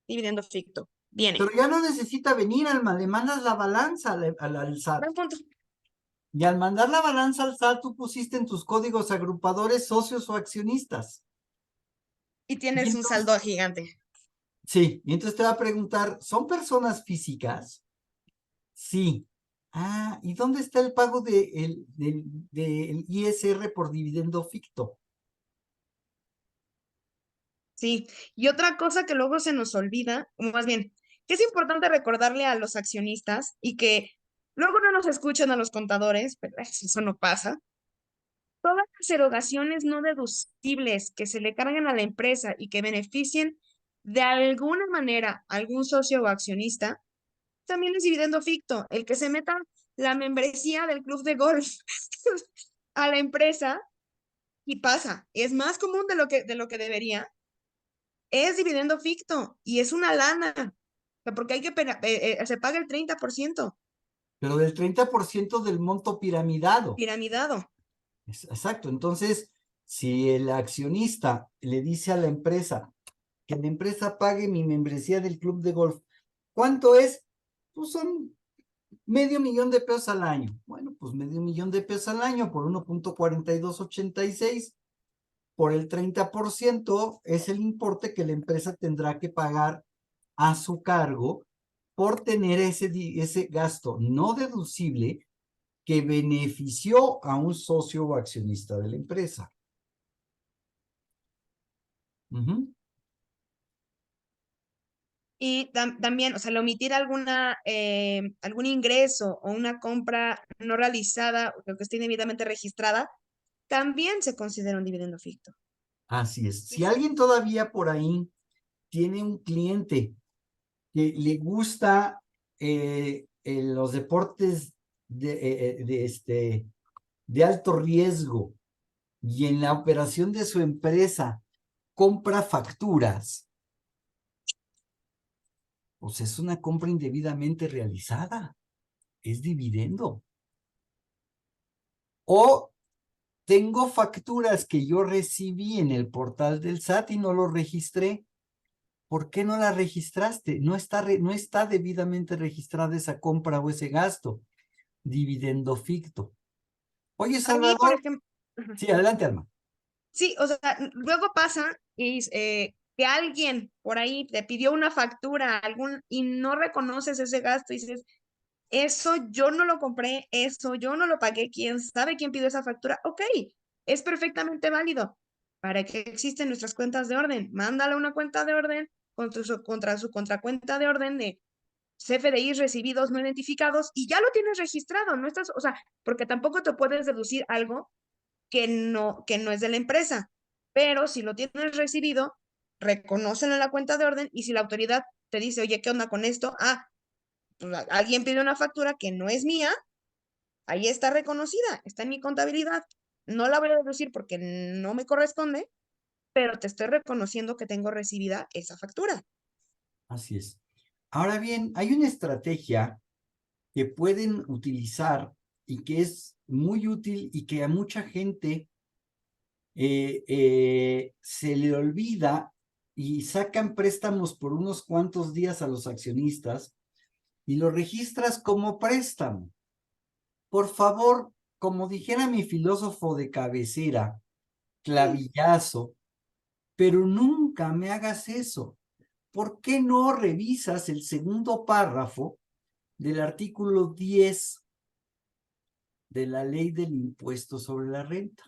dividendo ficto, viene. Pero ya no necesita venir, Alma, le mandas la balanza al SAT. Buen punto. Y al mandar la balanza al SAT, tú pusiste en tus códigos agrupadores socios o accionistas. Y tienes un saldo gigante. Sí, y entonces te va a preguntar, ¿son personas físicas? Sí. ¿Y dónde está el pago del ISR por dividendo ficto? Sí, y otra cosa que luego se nos olvida, o más bien, que es importante recordarle a los accionistas y que luego no nos escuchan a los contadores, pero eso no pasa. Todas las erogaciones no deducibles que se le cargan a la empresa y que beneficien de alguna manera a algún socio o accionista, también es dividendo ficto. El que se meta la membresía del club de golf a la empresa y pasa, es más común de lo que debería, es dividendo ficto y es una lana, o sea, porque hay que se paga el 30%. Pero del 30% del monto piramidado. Piramidado. Exacto. Entonces, si el accionista le dice a la empresa que la empresa pague mi membresía del club de golf, ¿cuánto es? Pues son $500,000 al año. Bueno, pues $500,000 al año por 1.4286 por el 30% es el importe que la empresa tendrá que pagar a su cargo por tener ese gasto no deducible que benefició a un socio o accionista de la empresa. Y también, o sea, el omitir algún ingreso o una compra no realizada o que esté indebidamente registrada, también se considera un dividendo ficto. Así es. Si alguien todavía por ahí tiene un cliente que le gusta los deportes de alto riesgo y en la operación de su empresa compra facturas, pues es una compra indebidamente realizada, es dividendo. O tengo facturas que yo recibí en el portal del SAT y no lo registré. ¿Por qué no la registraste? No está debidamente registrada esa compra o ese gasto. Dividendo ficto. Oye, Ahí, Salvador. por ejemplo, Sí, adelante, Alma. sí, o sea, luego pasa y que alguien por ahí te pidió una factura y no reconoces ese gasto y dices, eso yo no lo compré, eso yo no lo pagué, quién sabe quién pidió esa factura, ok, es perfectamente válido. ¿Para qué existen nuestras cuentas de orden? Mándale una cuenta de orden contra su contracuenta de orden de CFDI recibidos no identificados y ya lo tienes registrado, no estás, o sea, porque tampoco te puedes deducir algo que no es de la empresa, pero si lo tienes recibido, reconócelo en la cuenta de orden y si la autoridad te dice, oye, ¿qué onda con esto? Ah, pues alguien pide una factura que no es mía, ahí está reconocida, está en mi contabilidad. No la voy a deducir porque no me corresponde, pero te estoy reconociendo que tengo recibida esa factura. Así es. Ahora bien, hay una estrategia que pueden utilizar y que es muy útil y que a mucha gente se le olvida y sacan préstamos por unos cuantos días a los accionistas y lo registras como préstamo. Por favor, como dijera mi filósofo de cabecera, clavillazo, pero nunca me hagas eso. ¿Por qué no revisas el segundo párrafo del artículo 10 de la ley del impuesto sobre la renta?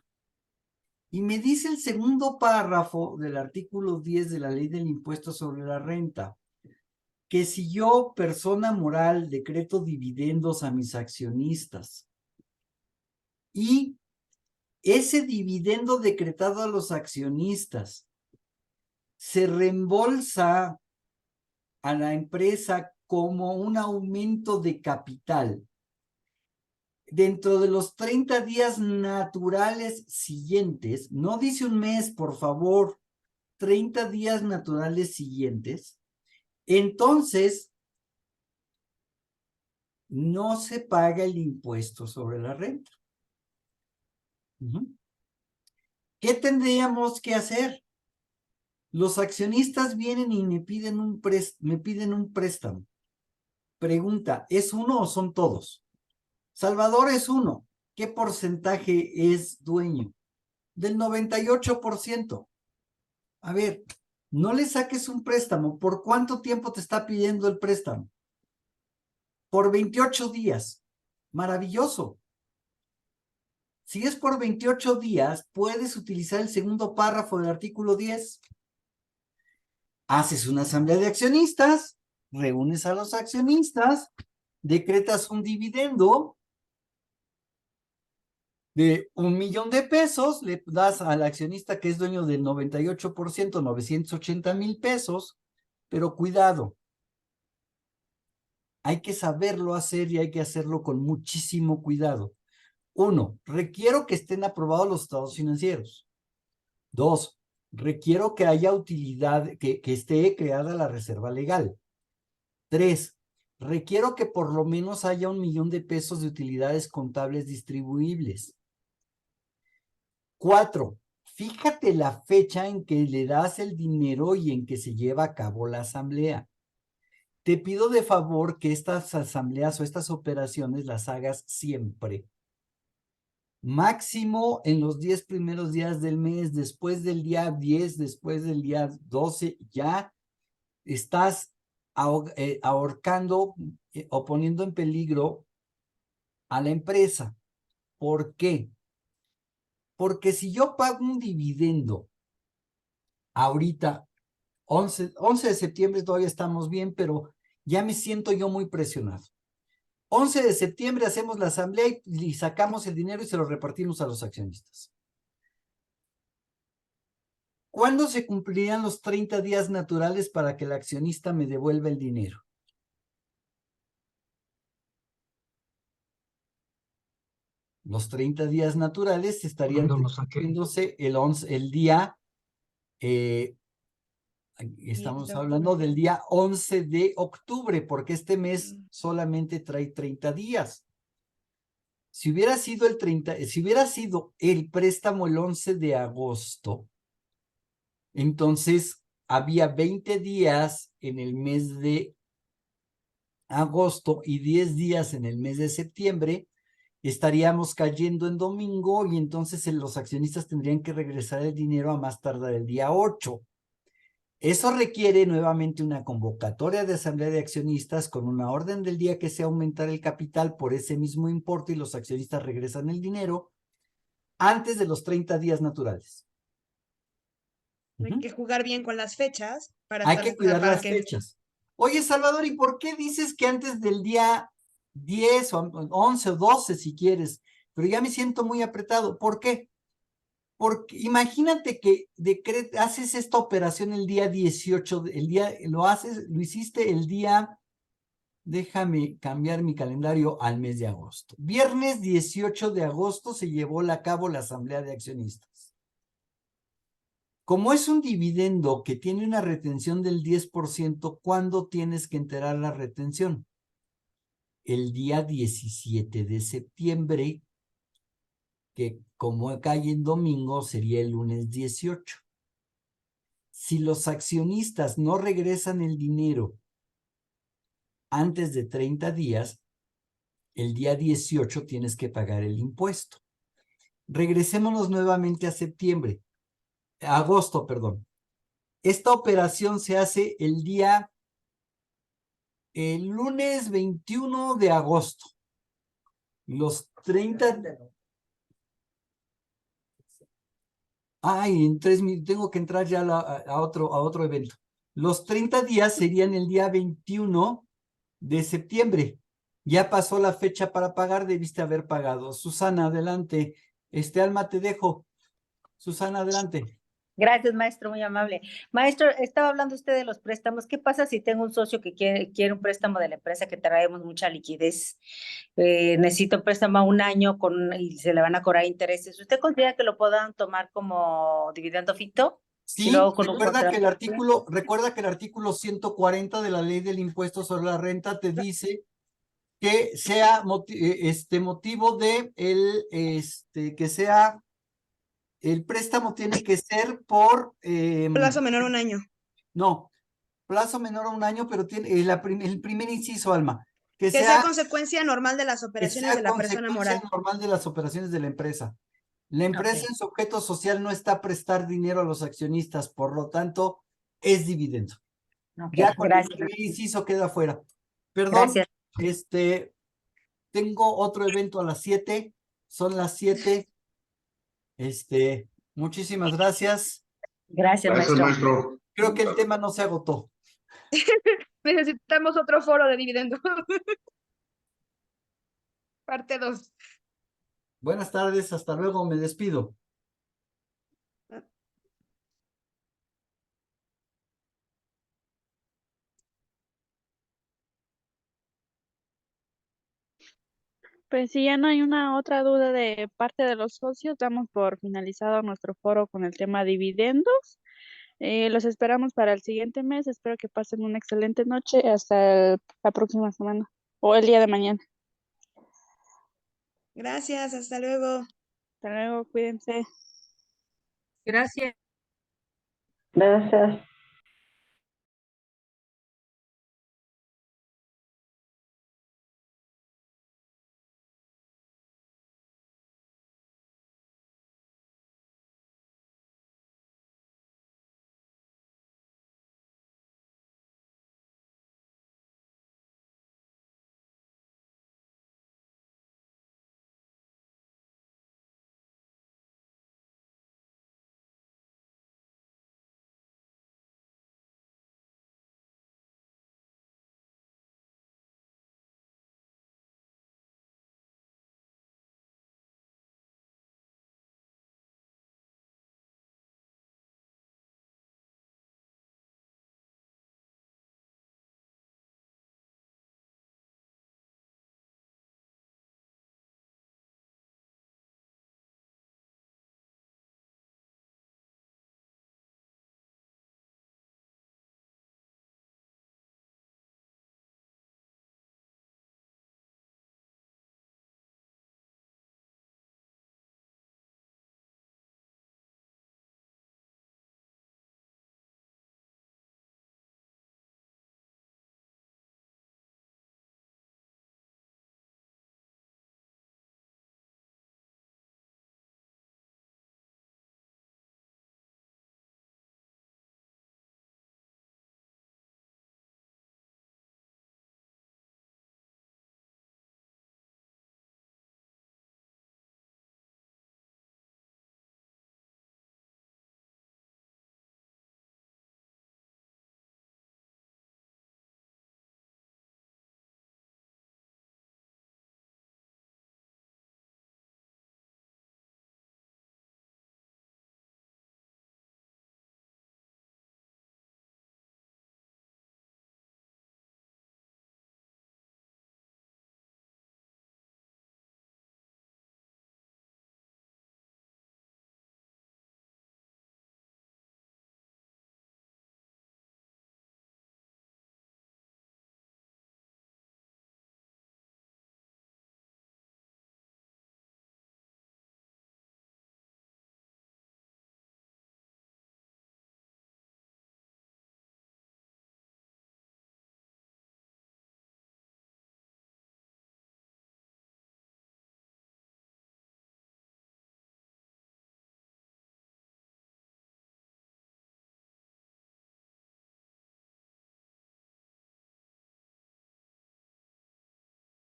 Y me dice el segundo párrafo del artículo 10 de la ley del impuesto sobre la renta, que si yo, persona moral, decreto dividendos a mis accionistas y ese dividendo decretado a los accionistas se reembolsa a la empresa como un aumento de capital dentro de los 30 días naturales siguientes, no dice un mes, por favor, 30 días naturales siguientes, entonces no se paga el impuesto sobre la renta. ¿Qué tendríamos que hacer? Los accionistas vienen y me piden un préstamo. Pregunta, ¿es uno o son todos? Salvador es uno. ¿Qué porcentaje es dueño? Del 98%. A ver, no le saques un préstamo. ¿Por cuánto tiempo te está pidiendo el préstamo? Por 28 días. Maravilloso. Si es por 28 días, puedes utilizar el segundo párrafo del artículo 10. Haces una asamblea de accionistas, reúnes a los accionistas, decretas un dividendo de 1,000,000 de pesos, le das al accionista que es dueño del 98%, 980,000 pesos, pero cuidado, hay que saberlo hacer y hay que hacerlo con muchísimo cuidado. 1, requiero que estén aprobados los estados financieros. 2, requiero que haya utilidad, que esté creada la reserva legal. 3, requiero que por lo menos haya 1,000,000 de pesos de utilidades contables distribuibles. 4, fíjate la fecha en que le das el dinero y en que se lleva a cabo la asamblea. Te pido de favor que estas asambleas o estas operaciones las hagas siempre. Máximo en los 10 primeros días del mes, después del día 10, después del día 12, ya estás ahorcando o poniendo en peligro a la empresa. ¿Por qué? Porque si yo pago un dividendo ahorita, 11 de septiembre todavía estamos bien, pero ya me siento yo muy presionado. 11 de septiembre hacemos la asamblea y sacamos el dinero y se lo repartimos a los accionistas. ¿Cuándo se cumplirían los 30 días naturales para que el accionista me devuelva el dinero? Los 30 días naturales estarían cumpliéndose el día, estamos hablando del día 11 de octubre, porque este mes solamente trae 30 días. Si hubiera sido el préstamo el 11 de agosto, entonces había 20 días en el mes de agosto y 10 días en el mes de septiembre, estaríamos cayendo en domingo y entonces los accionistas tendrían que regresar el dinero a más tardar el día 8. Eso requiere nuevamente una convocatoria de asamblea de accionistas con una orden del día que sea aumentar el capital por ese mismo importe y los accionistas regresan el dinero antes de los 30 días naturales. Hay Ujú. que jugar bien con las fechas para Hay estar, que cuidar para las que fechas. Oye, Salvador, ¿y por qué dices que antes del día 10 o 11 o 12 si quieres? Pero ya me siento muy apretado. ¿Por qué? Porque imagínate que haces esta operación el día 18, lo hiciste el día, déjame cambiar mi calendario al mes de agosto. Viernes 18 de agosto se llevó a cabo la asamblea de accionistas. Como es un dividendo que tiene una retención del 10%, ¿cuándo tienes que enterar la retención? El día 17 de septiembre, que como cae en domingo, sería el lunes 18. Si los accionistas no regresan el dinero antes de 30 días, el día 18 tienes que pagar el impuesto. Regresémonos nuevamente a agosto, perdón. Esta operación se hace el lunes 21 de agosto. Los 30... Ay, en 3 minutos tengo que entrar ya a otro evento. Los 30 días serían el día 21 de septiembre. Ya pasó la fecha para pagar, debiste haber pagado. Susana, adelante. Alma, te dejo. Susana, adelante. Gracias, maestro, muy amable. Maestro, estaba hablando usted de los préstamos. ¿Qué pasa si tengo un socio que quiere un préstamo de la empresa que traemos mucha liquidez? Necesito un préstamo a un año y se le van a cobrar intereses. ¿Usted considera que lo puedan tomar como dividendo ficto? Si lo Sí, hago con un recuerda que el contrato. artículo 140 de la Ley del Impuesto sobre la Renta te dice que sea motivo de que sea el préstamo tiene que ser por plazo menor a un año. no, plazo menor a un año, pero tiene el primer inciso, Alma, Que sea consecuencia normal de las operaciones de la persona consecuencia moral. normal de las operaciones de la empresa. La empresa Ok. en su objeto social no está a prestar dinero a los accionistas, por lo tanto, es dividendo. Ok, Ya con el gracias. primer inciso queda fuera. Perdón, Gracias. tengo otro evento a las 7, son las 7. Muchísimas gracias. Gracias, maestro. Creo que el tema no se agotó. Necesitamos otro foro de dividendos. Parte 2. Buenas tardes, hasta luego, me despido. Pues si ya no hay una otra duda de parte de los socios, damos por finalizado nuestro foro con el tema dividendos. Los esperamos para el siguiente mes. Espero que pasen una excelente noche hasta la próxima semana o el día de mañana. Gracias, hasta luego. Hasta luego, cuídense. Gracias. Gracias.